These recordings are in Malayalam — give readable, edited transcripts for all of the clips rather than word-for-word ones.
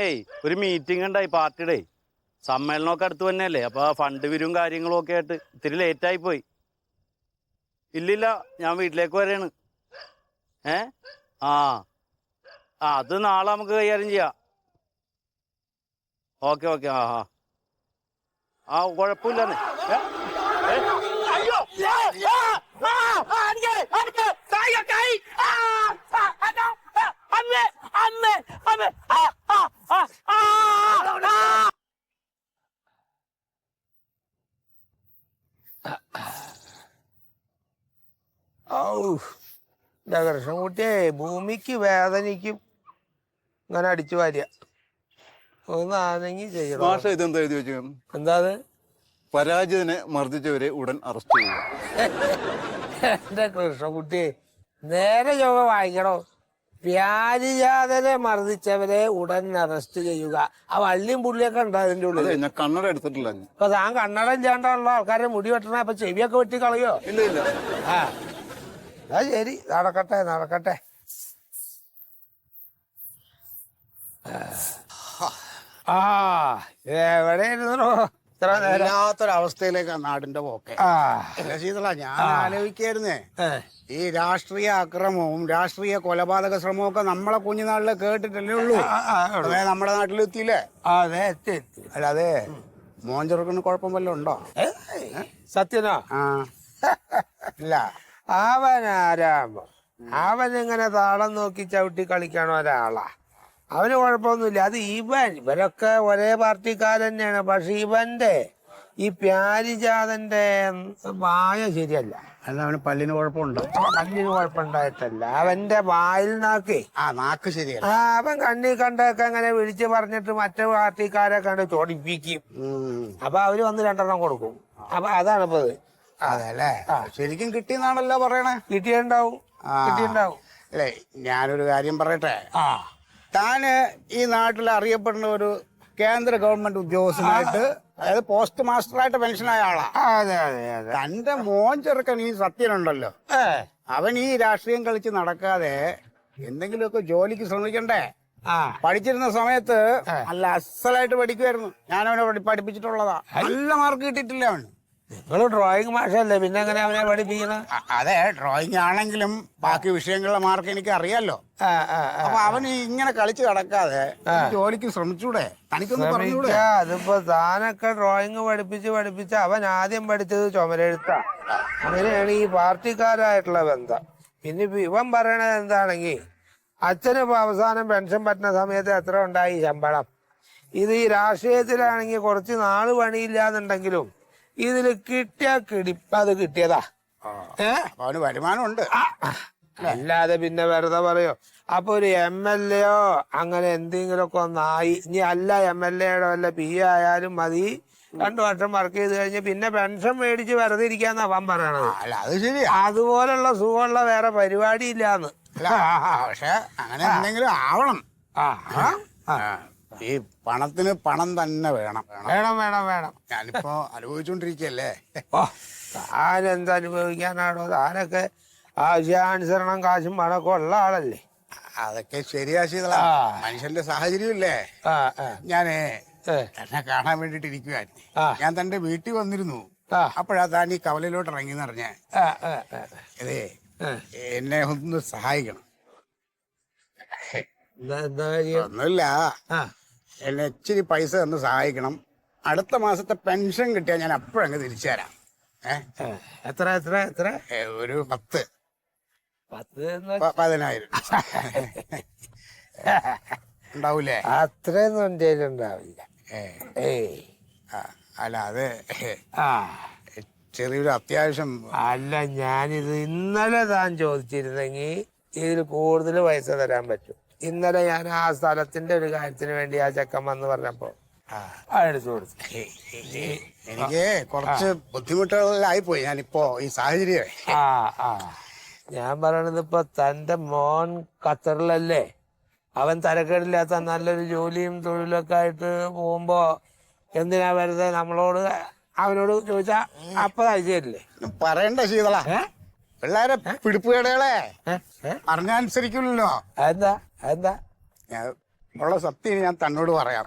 ഏയ് ഒരു മീറ്റിംഗ് ഉണ്ടായി പാർട്ടിയുടെ. സമ്മേളനമൊക്കെ അടുത്ത് തന്നെയല്ലേ, അപ്പൊ ഫണ്ട് വരും കാര്യങ്ങളും ഒക്കെ ആയിട്ട് ഇത്തിരി ലേറ്റായി പോയി. ഇല്ലില്ല, ഞാൻ വീട്ടിലേക്ക് വരെയാണ്. ഏ ആ അത് നാളെ നമുക്ക് കൈകാര്യം ചെയ്യാം. Okay okay. ആ കുഴപ്പമില്ലെന്നേ. കൃഷ്ണൻകുട്ടിയെ ഭൂമിക്ക് വേദനയ്ക്കും ഇങ്ങനെ അടിച്ചു വാരിയ ഒന്നാണെങ്കിൽ ചെയ്യണം. ഭാഷ ഇതെന്താ എഴുതി വെച്ചു? എന്താ അത്? പരാജിതനെ മർദ്ദിച്ചവരെ ഉടൻ അറസ്റ്റ് ചെയ്യുക. എന്റെ കൃഷ്ണൻകുട്ടിയെ നേരെ ചൊവ്വ വായിക്കണോ? വ്യാജജാതനെ മർദ്ദിച്ചവരെ ഉടൻ അറസ്റ്റ് ചെയ്യുക. ആ വള്ളിയും പുള്ളിയൊക്കെ ഉണ്ട് അതിന്റെ ഉള്ളിൽ. ഞാൻ കണ്ണട എടുത്തിട്ടില്ല. അപ്പൊ താൻ കണ്ണടം ചെയ്യാണ്ടുള്ള ആൾക്കാരെ മുടി വെട്ടണ അപ്പൊ ചെവിയൊക്കെ വെട്ടി കളയോ? ഇല്ല ഇല്ല. ആ അതാ ശരി, നടക്കട്ടെ നടക്കട്ടെ. ആ എവിടെയായിരുന്നോ ഇത്ര നേരം? വല്ലാത്തൊരവസ്ഥയിലേക്കാണ് നാടിന്റെ പോക്കെ. ശീതള, ഞാൻ ആലോചിക്കായിരുന്നേ, ഈ രാഷ്ട്രീയ അക്രമവും രാഷ്ട്രീയ കൊലപാതക ശ്രമവും ഒക്കെ നമ്മളെ കുഞ്ഞുനാളില് കേട്ടിട്ടല്ലേ ഉള്ളൂ. അതെ, നമ്മുടെ നാട്ടിലെത്തിയില്ലേ? അതെ എത്തി. അല്ലാതെ മോൻ ചെറുക്കന് കുഴപ്പം വല്ലതും ഉണ്ടോ? സത്യനോ? ആ ഇല്ല. അവനാരാമോ? അവനിങ്ങനെ താളം നോക്കി ചവിട്ടി കളിക്കണ ഒരാളാ. അവന് കുഴപ്പമൊന്നുമില്ല. അത് ഇവരൊക്കെ ഒരേ പാർട്ടിക്കാർ തന്നെയാണ്. പക്ഷെ ഇവന്റെ ഈ പ്യാരിജാതന്റെ വായ ശരിയല്ല. അല്ല, അവന് പല്ലിന് കുഴപ്പമുണ്ടോ? പല്ലിന് കുഴപ്പമുണ്ടായിട്ടല്ല, അവന്റെ വായിൽ നാക്കേ. നാക്ക് ശരിയല്ല. അവൻ കണ്ണി കണ്ടൊക്കെ അങ്ങനെ വിളിച്ച് പറഞ്ഞിട്ട് മറ്റേ പാർട്ടിക്കാരെ കണ്ട് ചോടിപ്പിക്കും. അപ്പൊ അവര് വന്ന് 2 കൊടുക്കും. അപ്പൊ അതാണ് ഇപ്പൊ ഇത്. അതെ അല്ലേ? ശരിക്കും കിട്ടിയെന്നാണല്ലോ പറയണേ. കിട്ടിയുണ്ടാവും. അല്ലേ, ഞാനൊരു കാര്യം പറയട്ടെ. താന് ഈ നാട്ടിൽ അറിയപ്പെടുന്ന ഒരു കേന്ദ്ര ഗവൺമെന്റ് ഉദ്യോഗസ്ഥനായിട്ട്, അതായത് പോസ്റ്റ് മാസ്റ്ററായിട്ട് പെൻഷനായ ആളാ. അതെ അതെ അതെ. തന്റെ മോൻ ചെറുക്കൻ ഈ സത്യനുണ്ടല്ലോ, അവൻ ഈ രാഷ്ട്രീയം കളിച്ച് നടക്കാതെ എന്തെങ്കിലുമൊക്കെ ജോലിക്ക് ശ്രമിക്കണ്ടേ? പഠിച്ചിരുന്ന സമയത്ത് നല്ല അസലായിട്ട് പഠിക്കുമായിരുന്നു. ഞാൻ അവനെ പഠിപ്പിച്ചിട്ടുള്ളതാ. നല്ല മാർക്ക് കിട്ടിയിട്ടില്ല അവന്. നിങ്ങൾ ഡ്രോയിങ് മാഷല്ലേ, പിന്നെ എങ്ങനെ അവനെ പഠിപ്പിക്കണം? അതെ, ഡ്രോയിങ് ആണെങ്കിലും ബാക്കി വിഷയങ്ങളുടെ മാർക്ക് എനിക്ക് അറിയാലോ. അപ്പൊ അവന് ഇങ്ങനെ കളിച്ച് കിടക്കാതെ ജോലിക്ക് ശ്രമിച്ചൂടെ? തനിക്കൊന്ന് പറഞ്ഞൂടെ? അതിപ്പോ താനൊക്കെ ഡ്രോയിങ് പഠിപ്പിച്ച് അവൻ ആദ്യം പഠിച്ചത് ചുമരെഴുത്താ. അങ്ങനെയാണ് ഈ പാർട്ടിക്കാരായിട്ടുള്ള ബന്ധം. പിന്നെ ഇവൻ പറയണത് എന്താണെങ്കിൽ, അച്ഛനിപ്പോ അവസാനം പെൻഷൻ പറ്റുന്ന സമയത്ത് എത്ര ഉണ്ടായി ശമ്പളം? ഇത് ഈ രാഷ്ട്രീയത്തിലാണെങ്കിൽ കുറച്ച് നാള് പണിയില്ലാന്നുണ്ടെങ്കിലും ഇതില് കിട്ടിയ അത് കിട്ടിയതാ. അവന് വരുമാനമുണ്ട്. അല്ലാതെ പിന്നെ വെറുതെ പറയോ? അപ്പൊ ഒരു MLA അങ്ങനെ എന്തെങ്കിലുമൊക്കെ ഒന്നായി, ഇനി അല്ല MLA വല്ല PA ആയാലും മതി, 2 വർഷം വർക്ക് ചെയ്ത് കഴിഞ്ഞ് പിന്നെ പെൻഷൻ മേടിച്ച് വെറുതെ ഇരിക്കാന്നാ അവൻ പറയണത്. അല്ല, അത് ശരിയാ. അതുപോലുള്ള സുഖമുള്ള വേറെ പരിപാടി ഇല്ലാന്ന്. പക്ഷെ അങ്ങനെ എന്തെങ്കിലും ആവണം. ഈ പണത്തിന് പണം തന്നെ വേണം. ഞാനിപ്പോ അനുഭവിച്ചോണ്ടിരിക്കല്ലേ. താനെന്ത് അനുഭവിക്കാനാണോ? താനൊക്കെ ആവശ്യാനുസരണം കാശും പണമൊക്കെ ഉള്ള ആളല്ലേ. അതൊക്കെ ശരിയാ ശീതള, മനുഷ്യന്റെ സാഹചര്യം ഇല്ലേ. ഞാനേ തന്നെ കാണാൻ വേണ്ടിട്ട് ഇരിക്കുവായിരുന്നു. ഞാൻ തന്റെ വീട്ടിൽ വന്നിരുന്നു. അപ്പോഴാ താൻ ഈ കവലയിലോട്ട് ഇറങ്ങിന്ന് പറഞ്ഞേ. അതെ, എന്നെ ഒന്ന് സഹായിക്കണം. ഒന്നുമില്ല, എന്നെ ഇച്ചിരി പൈസ തന്ന് സഹായിക്കണം. അടുത്ത മാസത്തെ പെൻഷൻ കിട്ടിയാൽ ഞാൻ അപ്പോഴങ്ങ് തിരിച്ചു തരാം. എത്ര എത്ര എത്ര? ഒരു 10 10,000 ഉണ്ടാവൂലേ? അത്രയൊന്നും എന്റെ ഉണ്ടാവില്ല. അല്ല, അത് ചെറിയൊരു അത്യാവശ്യം. അല്ല, ഞാനിത് ഇന്നലെ താൻ ചോദിച്ചിരുന്നെങ്കിൽ ഇതിൽ കൂടുതൽ പൈസ തരാൻ പറ്റും. ഇന്നലെ ഞാൻ ആ സ്ഥലത്തിന്റെ ഒരു കാര്യത്തിന് വേണ്ടി ആ ചെക്കൻ വന്ന് പറഞ്ഞപ്പോ എടുത്തു കൊടുത്തു. എനിക്ക് കുറച്ച് ബുദ്ധിമുട്ടുകളിലായിപ്പോയി ഞാനിപ്പോ ഈ സാഹചര്യം. ഞാൻ പറയണത് ഇപ്പൊ തന്റെ മോൻ ഖത്തറിലല്ലേ. അവൻ തരക്കേടില്ലാത്ത നല്ലൊരു ജോലിയും തൊഴിലൊക്കെ ആയിട്ട് പോകുമ്പോ എന്തിനാ വെറുതെ നമ്മളോട് അവനോട് ചോദിച്ചാ അപ്പൊ അയച്ചു തരില്ലേ? പറയണ്ട ശീതള, പിള്ളേരെ പിടിപ്പുകേടുകളെ അറിഞ്ഞനുസരിക്കില്ലല്ലോ. എന്താ എന്താ ഉള്ള സത്യം ഞാൻ തന്നോട് പറയാം.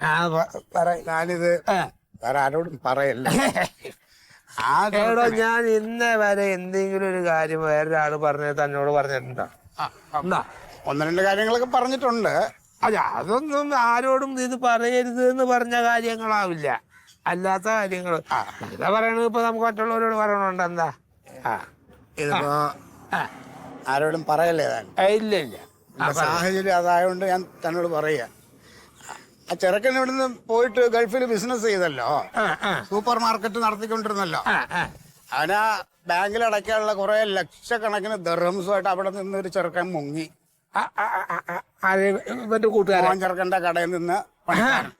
ഞാനിത് വേറെ ആരോടും പറയല്ല. എടോ, ഞാൻ ഇന്നേ വരെ എന്തെങ്കിലും ഒരു കാര്യം വേറൊരാള് പറഞ്ഞത് തന്നോട് പറഞ്ഞിട്ടുണ്ടോ? ഒന്ന് രണ്ട് കാര്യങ്ങളൊക്കെ പറഞ്ഞിട്ടുണ്ട്. അല്ല, അതൊന്നും ആരോടും ഇത് പറയരുത് എന്ന് പറഞ്ഞ കാര്യങ്ങളാവില്ല, അല്ലാത്ത കാര്യങ്ങൾ ഇതാ പറയണത്. ഇപ്പൊ നമുക്ക് മറ്റുള്ളവരോട് പറയണുണ്ട് എന്താ? ഇതിപ്പോ ആരോടും പറയല്ലേ താൻ? ഇല്ല ഇല്ല, സാഹചര്യം അതായോണ്ട് ഞാൻ തന്നോട് പറയാ. ആ ചെറുക്കൻ ഇവിടുന്ന് പോയിട്ട് ഗൾഫിൽ ബിസിനസ് ചെയ്തല്ലോ, സൂപ്പർ മാർക്കറ്റ് നടത്തിക്കൊണ്ടിരുന്നല്ലോ. അവനാ ബാങ്കിൽ അടയ്ക്കാനുള്ള കുറെ ലക്ഷക്കണക്കിന് ദർഹംസുമായിട്ട് അവിടെ നിന്ന് ഒരു ചെറുക്കൻ മുങ്ങി. ഇവന്റെ കൂട്ടുകാരൻ ചെറുക്കന്റെ കടയിൽ നിന്ന് പണിക്കാരൻ.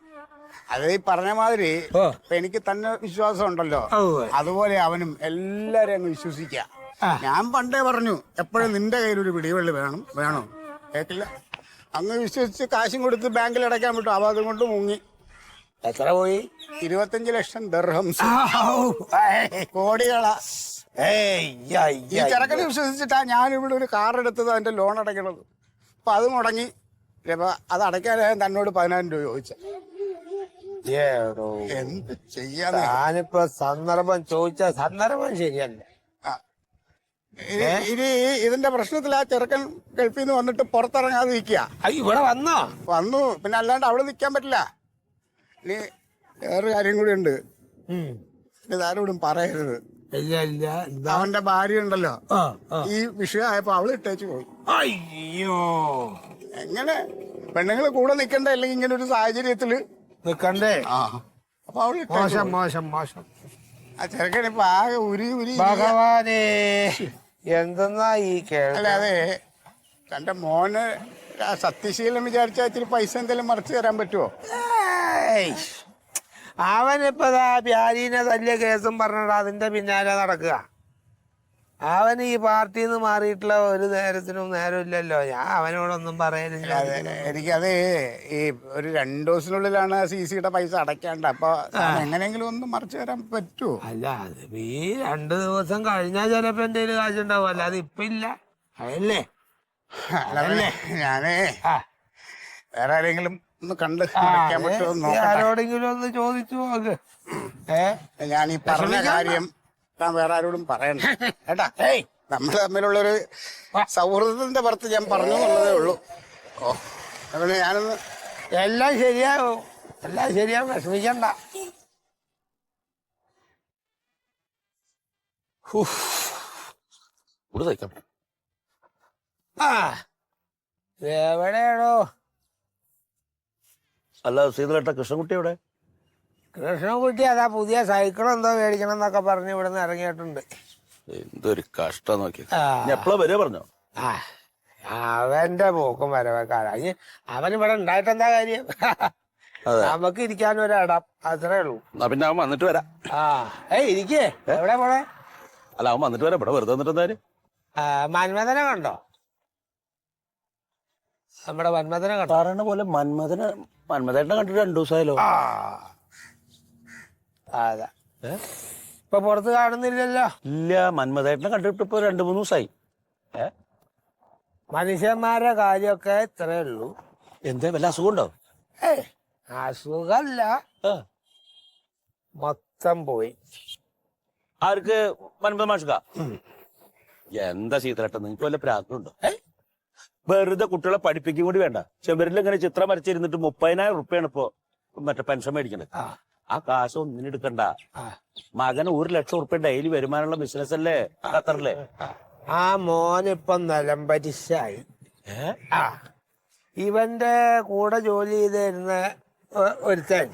അത് ഈ പറഞ്ഞ മാതിരി ഇപ്പൊ എനിക്ക് തന്നെ വിശ്വാസം ഉണ്ടല്ലോ, അതുപോലെ അവനും എല്ലാരും അങ്ങ് വിശ്വസിക്ക. ഞാൻ പണ്ടേ പറഞ്ഞു എപ്പോഴും നിന്റെ കയ്യിൽ ഒരു പിടിവള്ളി വേണം. കേട്ടില്ല, അങ്ങ് വിശ്വസിച്ച് കാശും കൊടുത്ത് ബാങ്കിൽ അടയ്ക്കാൻ വിട്ടു. അവ അതുകൊണ്ട് മുങ്ങി. എത്ര പോയി? 25 ലക്ഷം ദർഹംസ്, കോടികളാ. ഈ ചെറുക്കനെ വിശ്വസിച്ചിട്ടാ ഞാൻ ഇവിടെ ഒരു കാർ എടുത്തത്, അതിന്റെ ലോൺ അടയ്ക്കണത്. അപ്പൊ അത് മുടങ്ങി. അത് അടയ്ക്കാൻ തന്നോട് 10,000 രൂപ ചോദിച്ച. എന്ത് ചെയ്യാൻ? ഞാനിപ്പോ സന്ദർഭം ചോദിച്ച സന്ദർഭം ശരിയല്ല. ഇനി ഇതിന്റെ പ്രശ്നത്തിൽ ആ ചെറുക്കൻ ഗൾഫിൽ നിന്ന് വന്നിട്ട് പുറത്തിറങ്ങാതെ നിൽക്കുക. ഇവിടെ വന്നു പിന്നെ അല്ലാണ്ട് അവിടെ നിൽക്കാൻ പറ്റില്ല. ഇനി വേറൊരു കാര്യം കൂടി ഉണ്ട്, ഇതാരോടും പറയരുത്. അവന്റെ ഭാര്യ ഉണ്ടല്ലോ, ഈ വിഷയമായപ്പോ അവള് ഇട്ടേച്ചു പോയി. അയ്യോ, എങ്ങനെ പെണ്ണുങ്ങള് കൂടെ നിക്കണ്ട, അല്ലെങ്കിൽ ഇങ്ങനെ ഒരു സാഹചര്യത്തില് നിക്കണ്ടേ? അപ്പൊ അവള് മോശം മോശം മോശം. ആ ചെറുക്കനിപ്പോ ആകെ ഉരി ഭഗവാനേ, എന്തെന്നാ ഈ അല്ലാതെ തന്റെ മോന് സത്യശീലം വിചാരിച്ചാൽ ഇത്തിരി പൈസ എന്തെങ്കിലും മറിച്ച് തരാൻ പറ്റുമോ? അവനിപ്പതാ പ്യാരീനെ തല്ലിയ കേസും പറഞ്ഞിട്ട് അതിന്റെ പിന്നാലെ നടക്കുക. അവന് ഈ പാർട്ടിയിൽ നിന്ന് മാറിയിട്ടുള്ള ഒരു നേരമില്ലല്ലോ. ഞാൻ അവനോടൊന്നും പറയുന്നില്ല. എനിക്കത് ഈ ഒരു 2 ദിവസത്തിനുള്ളിലാണ് CCയുടെ പൈസ അടയ്ക്കാണ്ട്. അപ്പൊ എങ്ങനെയെങ്കിലും ഒന്ന് മറിച്ച് തരാൻ പറ്റുമോ? അല്ല, അത് ഈ 2 ദിവസം കഴിഞ്ഞാൽ ചിലപ്പോ എന്റെ കയ്യിൽ കാശുണ്ടാവും, അല്ലാതെ ഇപ്പൊ ഇല്ല. അതല്ലേ ഞാനേ വേറെ ആരെങ്കിലും ഒന്ന് കണ്ട് അടയ്ക്കാൻ പറ്റുമോ? ആരോടെങ്കിലും ഒന്ന് ചോദിച്ചു നോക്ക്. ഞാൻ ഈ പറഞ്ഞ കാര്യം ഞാൻ വേറെ ആരോടും പറയണ്ട കേട്ടാ. നമ്മൾ തമ്മിലുള്ളൊരു സൗഹൃദത്തിന്റെ പുറത്ത് ഞാൻ പറഞ്ഞു എന്നുള്ളതേ ഉള്ളൂ. അതുകൊണ്ട് ഞാനൊന്ന് എല്ലാം ശരിയാവും, വിഷമിക്കണ്ട. എവിടെയാണോ? അല്ല സീതളേട്ട, കൃഷ്ണൻകുട്ടി എവിടെ? കൃഷ്ണൻകുട്ടി അതാ പുതിയ സൈക്കിൾ എന്തോ മേടിക്കണം എന്നൊക്കെ പറഞ്ഞ് ഇവിടെ നിന്ന് ഇറങ്ങിയിട്ടുണ്ട്. എന്തൊരു കഷ്ടം നോക്കി. എപ്പോഴാ വരിക പറഞ്ഞോ? അവന്റെ പോക്കും വരവേക്കാരാ. അവൻ ഇവിടെ ഉണ്ടായിട്ടെന്താ കാര്യം? നമുക്ക് ഇരിക്കാനൊരിടം, അത്രേ ഉള്ളൂ. പിന്നെ അവൻ വന്നിട്ട് വരാം. ഇരിക്കേ. എവിടെ പോണേ? അല്ല, അവൻ വന്നിട്ട് വരാം. ഇവിടെ വെറുതെ വന്നിട്ട് എന്തായാലും. മന്മഥനെ കണ്ടോ? നമ്മുടെ മന്മഥനെ കണ്ടോ? പറയണ പോലെ മന്മഥേട്ടനെ കണ്ടിട്ട് 2 ദിവസമായല്ലോ. അതാ ഇപ്പൊ പുറത്ത് കാണുന്നില്ലല്ലോ. ഇല്ല, മന്മഥേട്ടനെ കണ്ടിട്ട് ഇപ്പൊ 2-3 ദിവസമായി. മനുഷ്യന്മാരുടെ കാര്യമൊക്കെ ഇത്രേ ഉള്ളൂ. എന്താ വല്ല അസുഖമുണ്ടോ? അസുഖല്ല, മൊത്തം പോയി. ആർക്ക്? മന്മഥ മാഷുക? എന്താ സീതളേട്ടൻ, നിങ്ങൾക്ക് വല്ല പ്രാന്തുണ്ടോ? വെറുതെ കുട്ടികളെ പഠിപ്പിക്കും കൂടി വേണ്ട. ചെമ്പരിൽ ഇങ്ങനെ ചിത്രം വരച്ചിരുന്നിട്ട് 30,000 റുപ്യാണ് ഇപ്പൊ മറ്റേ പെൻഷൻ മേടിക്കണത്. ആ കാശ് ഒന്നിനെടുക്കണ്ട. മകന് 1 ലക്ഷം റുപ്യ ഡെയിലി വരുമാനമുള്ള ബിസിനസ് അല്ലേ ഖത്തറിലെ. ആ മോനിപ്പൊ നിലംപരിശായി. ഇവന്റെ കൂടെ ജോലി ചെയ്തിരുന്ന ഒരുത്തൻ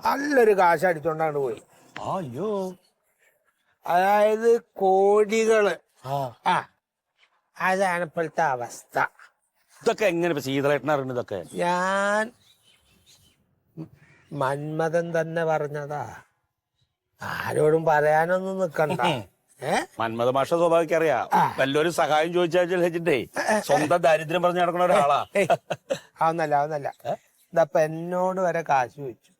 നല്ലൊരു കാശ് അടിച്ചോണ്ടാണ് പോയി. അയ്യോ, അതായത് കോടികള്. അതാണ് ഇപ്പോഴത്തെ അവസ്ഥ. ഇതൊക്കെ എങ്ങനെ സീതളേട്ടൻ അറിഞ്ഞ? ഇതൊക്കെ ഞാൻ മന്മഥൻ തന്നെ പറഞ്ഞതാ, ആരോടും പറയാനൊന്നും നിക്കണ്ട. മന്മഥ മാഷ സ്വഭാവിക്ക് അറിയാം. വല്ലൊരു സഹായം ചോദിച്ചാൽ സ്വന്തം ദാരിദ്ര്യം പറഞ്ഞു നടക്കുന്ന ഒരാളാ. ആവുന്നല്ല ഇതപ്പൊ എന്നോട് വരെ കാശ് ചോദിച്ചു.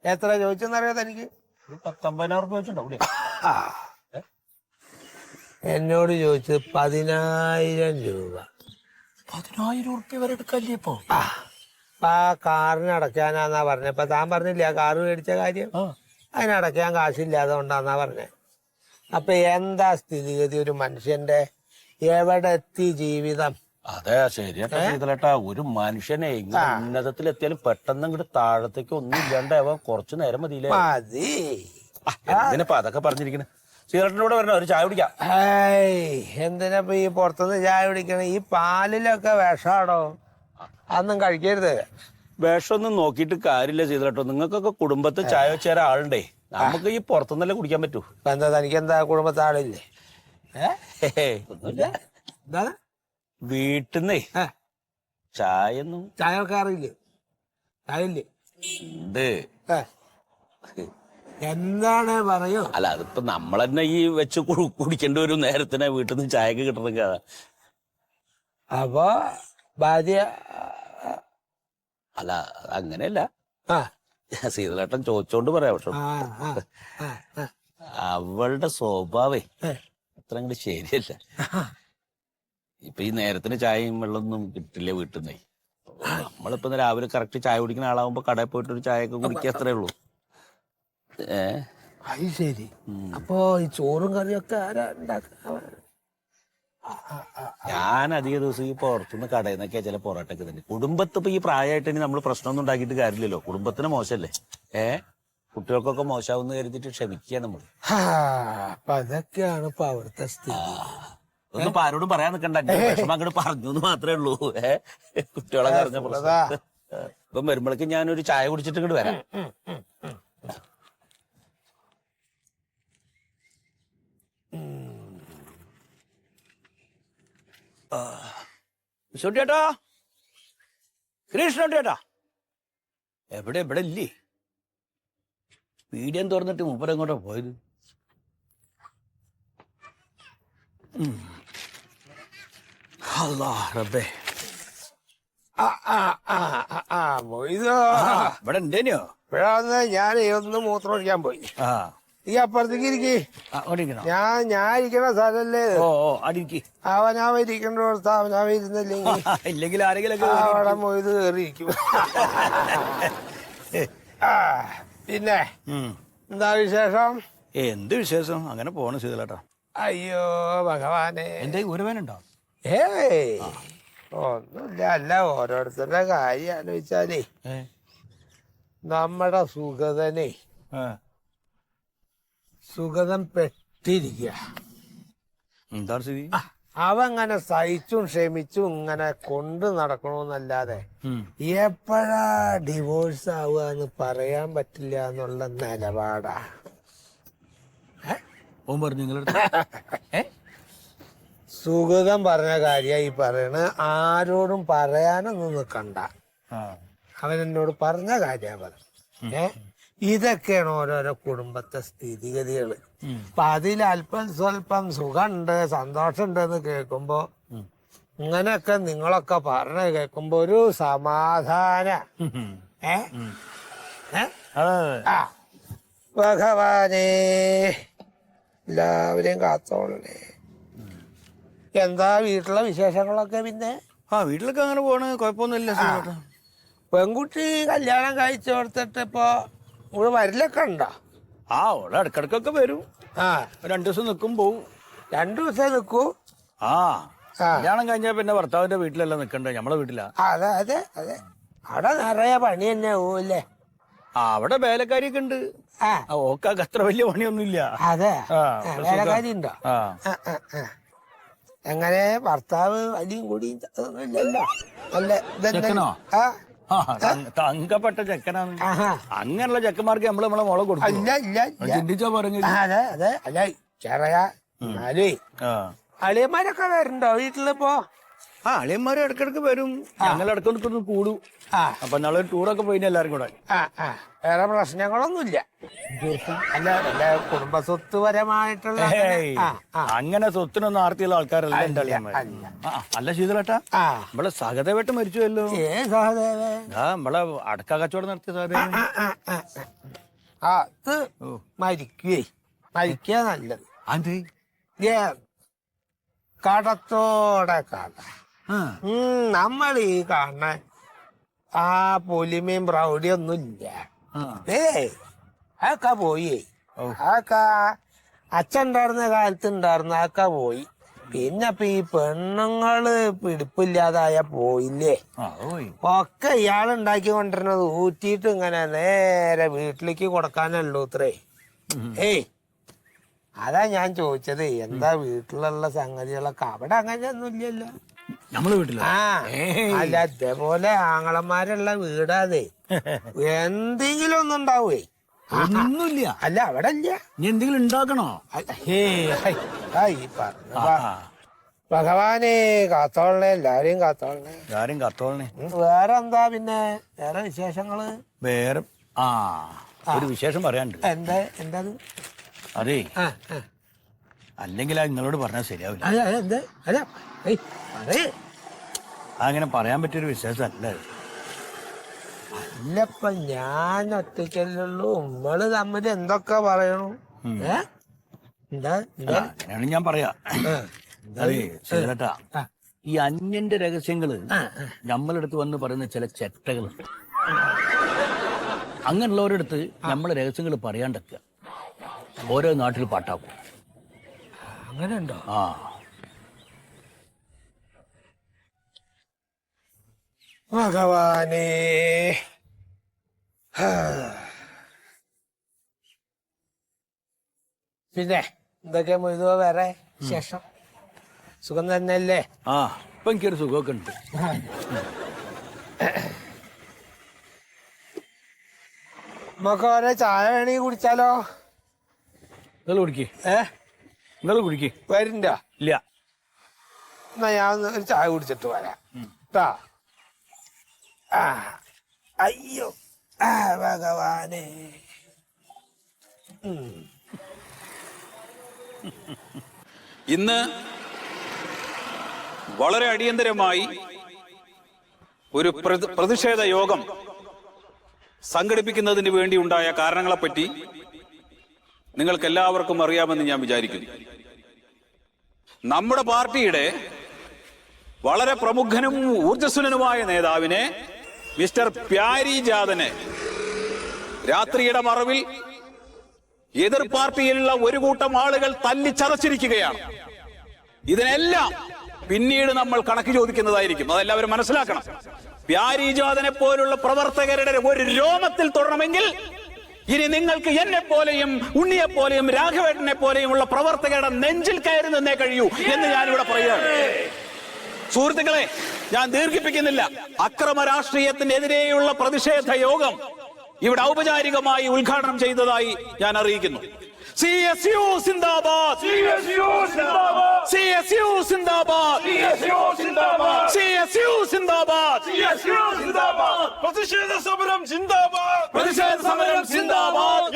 എത്ര ചോദിച്ചെന്നറിയോ തനിക്ക്? 19,000 റുപ്യ ചോദിച്ചിട്ടുണ്ടാവും. എന്നോട് ചോദിച്ചത് 10,000 രൂപ. 10,000 റുപ്യ വരെ എടുക്കല്ലേ ഇപ്പൊ? അപ്പൊ ആ കാറിന് അടയ്ക്കാനാന്നാ പറഞ്ഞപ്പോ താൻ പറഞ്ഞില്ല ആ കാറ് മേടിച്ച കാര്യം അതിനടയ്ക്കാൻ കാശില്ലാതെ കൊണ്ടാന്നാ പറഞ്ഞേ. അപ്പൊ എന്താ സ്ഥിതിഗതി ഒരു മനുഷ്യന്റെ? എവിടെ എത്തി ജീവിതം? അതെ ശരിയാട്ടാ ശീതളേട്ടാ, ഒരു മനുഷ്യനെ ഇങ്ങനെ ഉന്നതത്തിലെത്തിയാലും പെട്ടെന്ന് ഇങ്ങോട്ട് താഴത്തേക്ക് ഒന്നും ഇല്ലാണ്ട് അവൻ കുറച്ചു നേരം മതിയില്ലേ? മതി. എന്തിനപ്പ അതൊക്കെ പറഞ്ഞിരിക്കണേ? ശീതളേട്ടൻ്റെ കൂടെ വരണോ, ഒരു ചായ കുടിക്കാം? എന്തിനപ്പ ഈ പുറത്തുനിന്ന് ചായ കുടിക്കണ? ഈ പാലിലൊക്കെ വിഷാടോ, അതൊന്നും കഴിക്കരുത്. വിഷമൊന്നും നോക്കിയിട്ട് കാര്യമില്ല ശീതളേട്ടോ, നിങ്ങൾക്കൊക്കെ കുടുംബത്തിൽ ചായ വെച്ചേരാ ആളുണ്ടേ, നമുക്ക് ഈ പുറത്തുനിന്നല്ലേ കുടിക്കാൻ പറ്റൂ. ഇപ്പൊ എന്താ തനിക്കെന്താ കുടുംബത്തെ ആളില്ലേ? ഒന്നുമില്ല, എന്താണ് വീട്ടിന്നേ ചായ ഒന്നും ചായ വെക്കാറില്ലേ? ചായ ഇല്ലേ? ഉണ്ട്. എന്താണ് പറയൂ? അല്ല അതിപ്പോ നമ്മൾ തന്നെ ഈ വെച്ച് കുടിക്കേണ്ട ഒരു നേരത്തിന് വീട്ടിൽ നിന്ന് ചായക്ക് കിട്ടണമെങ്കിൽ അതാ. അപ്പൊ ഭാര്യ? അല്ല അങ്ങനെയല്ല, ആ ശീതളേട്ടൻ ചോദിച്ചോണ്ട് പറയാം. പക്ഷെ അവളുടെ സ്വഭാവേ അത്ര അങ്ങോട്ട് ശരിയല്ല. ഇപ്പൊ ഈ നേരത്തിന് ചായയും വെള്ളമൊന്നും കിട്ടില്ല വീട്ടിൽ നിന്നേ. നമ്മളിപ്പോ രാവിലെ കറക്റ്റ് ചായ കുടിക്കുന്ന ആളാവുമ്പോ കടയിൽ പോയിട്ട് ഒരു ചായയൊക്കെ കുടിക്കുക, അത്രേ ഉള്ളൂ. അത് ശരി. അപ്പൊ ഈ ചോറും കറിയും ഒക്കെ ആരാ ഉണ്ടാക്കുക? ഞാൻ അധിക ദിവസം ഈ പുറത്തുനിന്ന് കടയിൽ നിന്നൊക്കെ ചില പൊറോട്ടൊക്കെ തന്നെ. കുടുംബത്തിപ്പോ ഈ പ്രായമായിട്ട് നമ്മൾ പ്രശ്നമൊന്നും ഉണ്ടാക്കിയിട്ട് കാര്യമില്ലല്ലോ. കുടുംബത്തിന് മോശമല്ലേ? കുട്ടികൾക്കൊക്കെ മോശമാവുന്ന കരുതിട്ട് ക്ഷമിക്കുക നമ്മൾ. അപ്പൊ അതൊക്കെയാണ് ഇപ്പൊ അവിടുത്തെ സ്ഥിതി. ഒന്നും ഇപ്പൊ ആരോടും പറയാൻ നിൽക്കണ്ട, വിഷമം അങ്ങോട്ട് പറഞ്ഞു എന്ന് മാത്രമേ ഉള്ളൂ. കുട്ടികളെ പറഞ്ഞ പ്രശ്നം. ഇപ്പം വരുമ്പോഴേക്ക് ഞാനൊരു ചായ കുടിച്ചിട്ട് ഇങ്ങോട്ട് വരാം. ചേട്ടാ, കൃഷ്ണൻ ചേട്ടാ, എവിടെ ഇവിടെ ഇല്ലേ? പീഡിയം തുറന്നിട്ട് മൂപ്പരെങ്ങോട്ടാ പോയത്? റബ്ബേ, ഇവിടെ ഉണ്ടേനോ? ഇവിടെ വന്ന് ഞാൻ ഒന്ന് മൂത്രം ഒഴിക്കാൻ പോയി. ഈ അപ്പുറത്തേക്ക് ഇരിക്കേ. ഞാൻ ഇരിക്കണ സ്ഥലല്ലേ അടിക്ക്. അവനാവ ഇരിക്കേണ്ട അവനാവ ഇരുന്നില്ലെങ്കിൽ ഇല്ലെങ്കിൽ ആരെങ്കിലും അവിടെ മൊയ്ത് കയറിയിരിക്കും. പിന്നെ എന്താ വിശേഷം? എന്ത് വിശേഷം? അങ്ങനെ പോണു ശീതളേട്ടാ. അയ്യോ ഭഗവാനെ, എന്റെ ഒരുവനുണ്ടോ? ഒന്നുമില്ല. അല്ല, ഓരോരുത്തരുടെ കാര്യം ആലോചിച്ചാലേ നമ്മുടെ സുഗതനെ സുഗതം പെട്ടിരിക്കുക. എന്താ സ്ഥിതി? അവങ്ങനെ സഹിച്ചും ക്ഷമിച്ചും ഇങ്ങനെ കൊണ്ട് നടക്കണമെന്നല്ലാതെ എപ്പോഴാ ഡിവോഴ്സ് ആവുക എന്ന് പറയാൻ പറ്റില്ല എന്നുള്ള നിലപാടാ. ഓൻ പറഞ്ഞു നിങ്ങളുടെ സുഗതം പറഞ്ഞ കാര്യമായി പറയണ. ആരോടും പറയാനൊന്നും നിൽക്കണ്ട. അവൻ എന്നോട് പറഞ്ഞ കാര്യ പറഞ്ഞ. ഇതൊക്കെയാണ് ഓരോരോ കുടുംബത്തെ സ്ഥിതിഗതികള്. അപ്പൊ അതിൽ അല്പം സ്വല്പം സുഖമുണ്ട്, സന്തോഷമുണ്ട് എന്ന് കേൾക്കുമ്പോ, ഇങ്ങനെയൊക്കെ നിങ്ങളൊക്കെ പറഞ്ഞ കേൾക്കുമ്പോ ഒരു സമാധാന. ഭഗവാനേ, എല്ലാവരെയും കാത്തോളണേ. എന്താ വീട്ടിലെ വിശേഷങ്ങളൊക്കെ? പിന്നെ വീട്ടിലൊക്കെ അങ്ങനെ പോണ്, കുഴപ്പമൊന്നുമില്ല. പെൺകുട്ടി കല്യാണം കഴിച്ചു കൊടുത്തിട്ട് ഇപ്പൊ ഇവിടെ വരലൊക്കെ ഉണ്ടോ? അവിടെ ഇടക്കിടക്കൊക്കെ വരും. 2 ദിവസം നിൽക്കും പോവും. 2 ദിവസം നിൽക്കൂ? കല്യാണം കഴിഞ്ഞാൽ പിന്നെ ഭർത്താവിന്റെ വീട്ടിലല്ല നിക്കണ്ടേ, നമ്മളെ വീട്ടിലാ. അതെ അതെ അതെ, അവിടെ നിറയെ പണി തന്നെ പോവില്ലേ? അവിടെ വേലക്കാരിയൊക്കെ ഉണ്ട്. ഓക്കാക്ക് അത്ര വലിയ പണിയൊന്നുമില്ല. അതെ, വേലക്കാരി ഉണ്ടോ? എങ്ങനെ ഭർത്താവ് അടിയും കൂടിയും ഇല്ലല്ലോ? ചെക്കനോ? തങ്കപ്പെട്ട ചെക്കനാണ്. അങ്ങനെയുള്ള ചെക്കന്മാർക്ക് നമ്മളെ മോളെ കൊടുക്കും. ചിന്തിച്ചാ പറഞ്ഞു. അതെ അതെ, അല്ല ചെറിയ എന്നാലേ അളിയന്മാരൊക്കെ വരുന്നുണ്ടോ വീട്ടിലിപ്പോ? അളിയന്മാരും ഇടക്കിടക്ക് വരും. ഞങ്ങൾ ഇടക്കിടക്കൊന്ന് കൂടും. അപ്പൊ നാളെ ടൂറൊക്കെ പോയിന് എല്ലാരും കൂടെ. വേറെ പ്രശ്നങ്ങളൊന്നുമില്ല. അല്ല വല്ല കുടുംബസ്വത്വപരമായിട്ടുള്ള അങ്ങനെ സ്വത്തിനൊന്നും ആർത്തിയുള്ള ആൾക്കാരല്ല എന്റെ അളിയന്മാർ. അല്ല ശീതളേട്ടാ, നമ്മളെ സഹദേവേട്ടൻ മരിച്ചുവല്ലോ. നമ്മളെ അടക്ക കച്ചവടം നടത്തിയ സഹദേവൻ അത് മരിക്കുക നല്ലത്. കടത്തോടെ കട. നമ്മൾ ഈ കാണുന്ന ആ പൊലിമയും പ്രൗഢിയൊന്നും ഇല്ല. അതൊക്കെ പോയി. അതൊക്കെ അച്ഛൻ ഉണ്ടായിരുന്ന കാലത്ത് ഉണ്ടായിരുന്ന അതൊക്കെ പോയി. പിന്നെ ഇപ്പൊ ഈ പെണ്ണുങ്ങള് പിടിപ്പില്ലാതായ പോയില്ലേ. ഒക്കെ ഇയാളുണ്ടാക്കി കൊണ്ടിരുന്നത് ഊറ്റിയിട്ട് ഇങ്ങനെ നേരെ വീട്ടിലേക്ക് കൊടുക്കാനുള്ളൂ ഇത്രേ. ഏയ് അതാ ഞാൻ ചോദിച്ചത്, എന്താ വീട്ടിലുള്ള സംഗതികളൊക്കെ? അവിടെ അങ്ങനെയൊന്നും ഇല്ലല്ലോ നമ്മള് വീട്ടില്. ആ അല്ല, അതേപോലെ ആങ്ങളന്മാരുള്ള വീടാതെ എന്തെങ്കിലും ഒന്നും ഉണ്ടാവേ? ഒന്നുമില്ല. അല്ല അവിടെ ഇല്ല. നീ എന്തെങ്കിലും ഉണ്ടാക്കണോ? ഭഗവാനെ കാത്തോളണേ, എല്ലാരെയും കാത്തോളണേ. ആരും കത്തോളണേ. വേറെ എന്താ പിന്നെ വേറെ വിശേഷങ്ങള്? വേറെ ഒരു വിശേഷം പറയാനുണ്ട്. എന്താ അതേ, അല്ലെങ്കിൽ നിങ്ങളോട് പറഞ്ഞാൽ ശരിയാവില്ല. അങ്ങനെ പറയാൻ പറ്റിയൊരു വിശേഷമല്ല. അല്ലപ്പ ഞാൻ ഒറ്റയ്ക്കല്ലുള്ളൂ, നമ്മള് തമ്മിൽ എന്തൊക്കെ പറയണു? അങ്ങനെയാണ് ഞാൻ പറയാ. അതെ ശരിട്ടാ, ഈ അന്യന്റെ രഹസ്യങ്ങള് നമ്മളെടുത്ത് വന്ന് പറയുന്ന ചില ചെറ്റകളുണ്ട്. അങ്ങനെയുള്ളവരടുത്ത് നമ്മളെ രഹസ്യങ്ങൾ പറയാണ്ടൊക്കെ ഓരോ നാട്ടിൽ പാട്ടാക്കും. അങ്ങനെ ഉണ്ടോ? ആ ഭഗവാനേ, പിന്നെ എന്തൊക്കെയാ മൊയ്തുവോ വേറെ ശേഷം? സുഖം തന്നെയല്ലേ? ആ ഇപ്പൊ എനിക്കൊരു സുഖമൊക്കെ ഉണ്ട്. നമുക്ക് ഓരോ ചായ വേണമെങ്കിൽ കുടിച്ചാലോ? നിങ്ങൾ കുടിക്കേ. നിങ്ങൾ കുടിക്കേ. വരണ്ട? ഇല്ല. എന്നാ ഞാൻ ഒരു ചായ കുടിച്ചിട്ട് വരാം ട്ടാ. അയ്യോ ഭഗവാനേ. ഇന്ന് വളരെ അടിയന്തരമായി ഒരു പ്രതിഷേധ യോഗം സംഘടിപ്പിക്കുന്നതിന് വേണ്ടി ഉണ്ടായ കാരണങ്ങളെപ്പറ്റി നിങ്ങൾക്ക് എല്ലാവർക്കും അറിയാമെന്ന് ഞാൻ വിചാരിക്കുന്നു. നമ്മുടെ പാർട്ടിയുടെ വളരെ പ്രമുഖനും ഊർജ്ജസ്വലനുമായ നേതാവിനെ മിസ്റ്റർ പ്യാരിജാതനെ രാത്രിയുടെ മറവിൽ എതിർ പാർട്ടിയിലുള്ള ഒരു കൂട്ടം ആളുകൾ തല്ലിച്ചതച്ചിരിക്കുകയാണ്. ഇതിനെല്ലാം പിന്നീട് നമ്മൾ കണക്ക് ചോദിക്കുന്നതായിരിക്കും. അതെല്ലാവരും മനസ്സിലാക്കണം. പ്യാരിജാതനെ പോലുള്ള പ്രവർത്തകരുടെ ഒരു രോമത്തിൽ തൊടണമെങ്കിൽ ഇനി നിങ്ങൾക്ക് എന്നെ പോലെയും ഉണ്ണിയെ പോലെയും രാഘവേട്ടനെ പോലെയും ഉള്ള പ്രവർത്തകരുടെ നെഞ്ചിൽ കയറി നിന്നേ കഴിയൂ എന്ന് ഞാനിവിടെ പറയുകയാണ്. സുഹൃത്തുക്കളെ, ഞാൻ ദീർഘിപ്പിക്കുന്നില്ല. അക്രമ രാഷ്ട്രീയത്തിനെതിരെയുള്ള പ്രതിഷേധ യോഗം ഇവിടെ ഔപചാരികമായി ഉദ്ഘാടനം ചെയ്തതായി ഞാൻ അറിയിക്കുന്നു. CSU സിന്ദാബാദ്, CSU സിന്ദാബാദ്, CSU സിന്ദാബാദ്, CSU സിന്ദാബാദ്, CSU സിന്ദാബാദ്, CSU സിന്ദാബാദ്. പ്രതിഷേധ സമരം സിന്ദാബാദ്, പ്രതിഷേധ സമരം സിന്ദാബാദ്.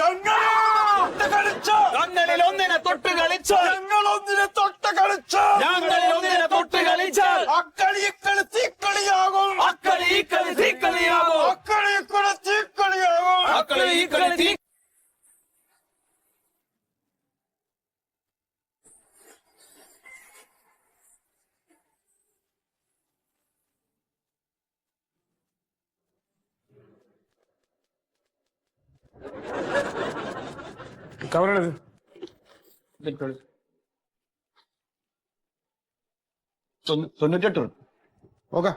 ഞങ്ങളിൽ ഒന്നിനെ തൊട്ട് കളിച്ചാൽ, ഞങ്ങൾ ഒന്നിനെ തൊട്ട് കളിച്ചാൽ, ഞങ്ങളിൽ ഒന്നിനെ തൊട്ട് കളിച്ചാൽ അക്കളി ഇക്കളി തീക്കളിയാകും, അക്കളി ഇക്കളി തീക്കളിയാകും, അക്കളി ഇക്കളി തീക്കളിയാകും, അക്കളി ഇക്കളി തീ. കവറാണത്. 98. ഓക്കെ.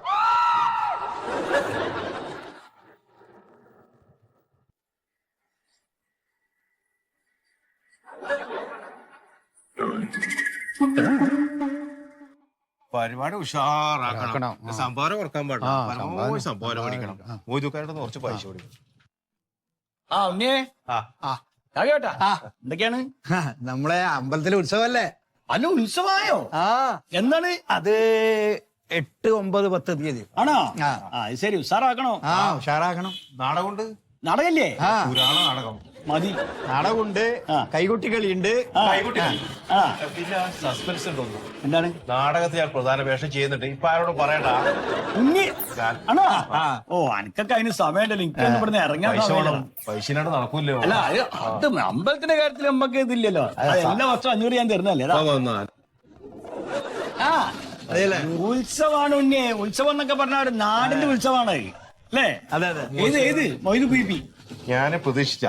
പരിപാടി ഉഷാറാക്കണം. സംഭാവന കുറക്കാൻ പാടില്ല. പരമാവധി സംഭാവന മേടിക്കണം. മോദിക്കാരുടെ കുറച്ച് പൈസ കൊടുക്കണം. ആ ഉണ്ണിയേ, കേട്ടാ എന്തൊക്കെയാണ്? നമ്മളെ അമ്പലത്തിലെ ഉത്സവല്ലേ? അല്ല, ഉത്സവമായോ? എന്താണ് അത് 8, 9, 10 തീയതി ആണോ? ആ ശരി, ഉഷാറാക്കണോ? ഉഷാറാക്കണം. നാടകമുണ്ട്. നാടകല്ലേ? പുരാണ നാടകം മതി. നാടകമുണ്ട്, കൈകൊട്ടി കളിയുണ്ട്. പിന്നെ സസ്പെൻസ് ഉണ്ടോന്നു. എന്താണ്? നാടകത്തിൽ ഞാൻ പ്രധാന വേഷം ചെയ്യുന്നുണ്ട്. ഇപ്പൊ ആരോടും പറയണ്ട. ഉണ്ണി ആണോ? ഓ, അനക്കൊക്കെ അതിന് സമയമുണ്ടല്ലോ. എനിക്കൊന്നും ഇവിടുന്ന് ഇറങ്ങാൻ സമയം. പൈസനായിട്ട് നടക്കൂല്ലോ. അല്ല, അത് അമ്പലത്തിന്റെ കാര്യത്തിൽ നമുക്ക് ഇതില്ലല്ലോ. എല്ലാ വർഷവും 500 ഞാൻ തരുന്നല്ലേ. ഉത്സവമാണ് ഉണ്ണി. ഉത്സവം എന്നൊക്കെ പറഞ്ഞ ഒരു നാടിന്റെ ഉത്സവമാണ്. അല്ലേ? അതെ അതെ. ഏത് മൊയ്തു പി ഞാന് പ്രതീക്ഷിച്ച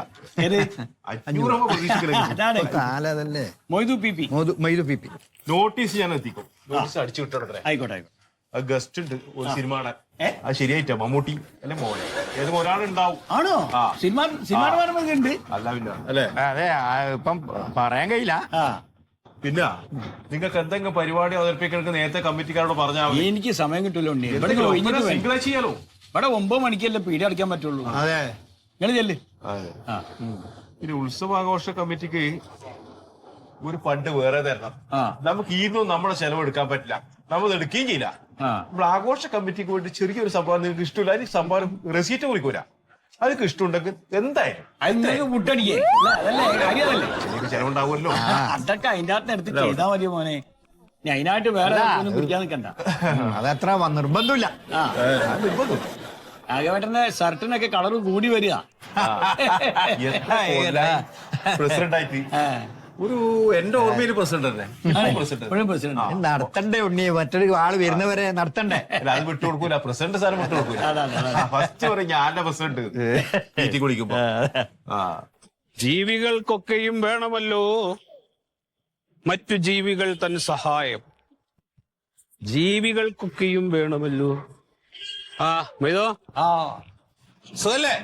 ഏത് 500 പ്രതീക്ഷിക്കലേ. അതാണ് മൊയ്തു പി നോട്ടീസ് ഞാൻ എത്തിക്കും. നോട്ടീസ് അടിച്ചു വിട്ടോട്ടെ. ആയിക്കോട്ടെ. ഗസ്റ്റ് ഉണ്ട് ഒരു സിനിമയുടെ. അത് ശരിയായിട്ടാ, മമ്മൂട്ടി അല്ലെ മോനെ ഏതും ഒരാളുണ്ടാവും. ആണോ? സിനിമ ഉണ്ട്. അല്ല പിന്നെ അല്ലേ? അതെ ഇപ്പം പറയാൻ കഴിയില്ല. പിന്നെ നിങ്ങൾക്ക് എന്തെങ്കിലും പരിപാടി അവതരിപ്പിക്കണമെങ്കിൽ നേരത്തെ കമ്മിറ്റിക്കാരോട് പറഞ്ഞാൽ മതി. എനിക്ക് സമയം കിട്ടൂല ഉണ്ണി. സിംഗിളായി ചെയ്യാലോ. ഇവിടെ 9 മണിക്കല്ലേ പീടി അടിക്കാൻ പറ്റുള്ളൂ. അതെ നിങ്ങൾ ചെല്ല്. അതെ. പിന്നെ ഉത്സവാഘോഷ കമ്മിറ്റിക്ക് ഒരു ഫണ്ട് വേറെ തരണം. നമുക്ക് ഇന്നും നമ്മുടെ ചെലവെടുക്കാൻ പറ്റില്ല, നമ്മൾ എടുക്കുകയും ചെയ്യില്ല. നമ്മൾ ആഘോഷ കമ്മിറ്റിക്ക് വേണ്ടി ചെറിയൊരു സംഭവം നിങ്ങൾക്ക് ഇഷ്ടമില്ല, അതിന് സംഭവം റെസീറ്റ് കുറിക്കൂല. അതൊക്കെ ഇഷ്ടമുണ്ടെങ്കിൽ എന്തായാലും മുട്ടടിക്കേ ചെറിയ ചെലവുണ്ടാവുമല്ലോ. അതൊക്കെ അതിന്റെ അകത്ത് എടുത്ത് ചെയ്താൽ മതിയോ മോനെ. ഇനി അതിനായിട്ട് വേറെ ഒന്നും കുടിക്കാൻ നിൽക്കണ്ട. അതത്ര നിർബന്ധമില്ല. ആകെ ഷർട്ടിനൊക്കെ കളർ കൂടി വരിക. പ്രസിഡന്റ് ആയിട്ട് ഒരു എന്റെ ഓർമ്മയിൽ പ്രസിഡന്റ് തന്നെ. പ്രസിഡന്റ് നടത്തണ്ടേ ഉണ്ണി, മറ്റൊരു ആള് വരുന്നവരെ നടത്തണ്ടേ. അത് വിട്ടുകൊടുക്കൂല, പ്രസിഡന്റ് സാധനം വിട്ടുകൊടുക്കൂല. ഫസ്റ്റ് പറയും ഞാന്റെ പ്രസിഡന്റ് മീറ്റിംഗ് കുടിക്കുമ്പോ. ജീവികൾക്കൊക്കെയും വേണമല്ലോ മറ്റു ജീവികൾ തൻ സഹായം. ജീവികൾക്കൊക്കെയും വേണമല്ലോ. മൈതോ സുഖല്ലേ?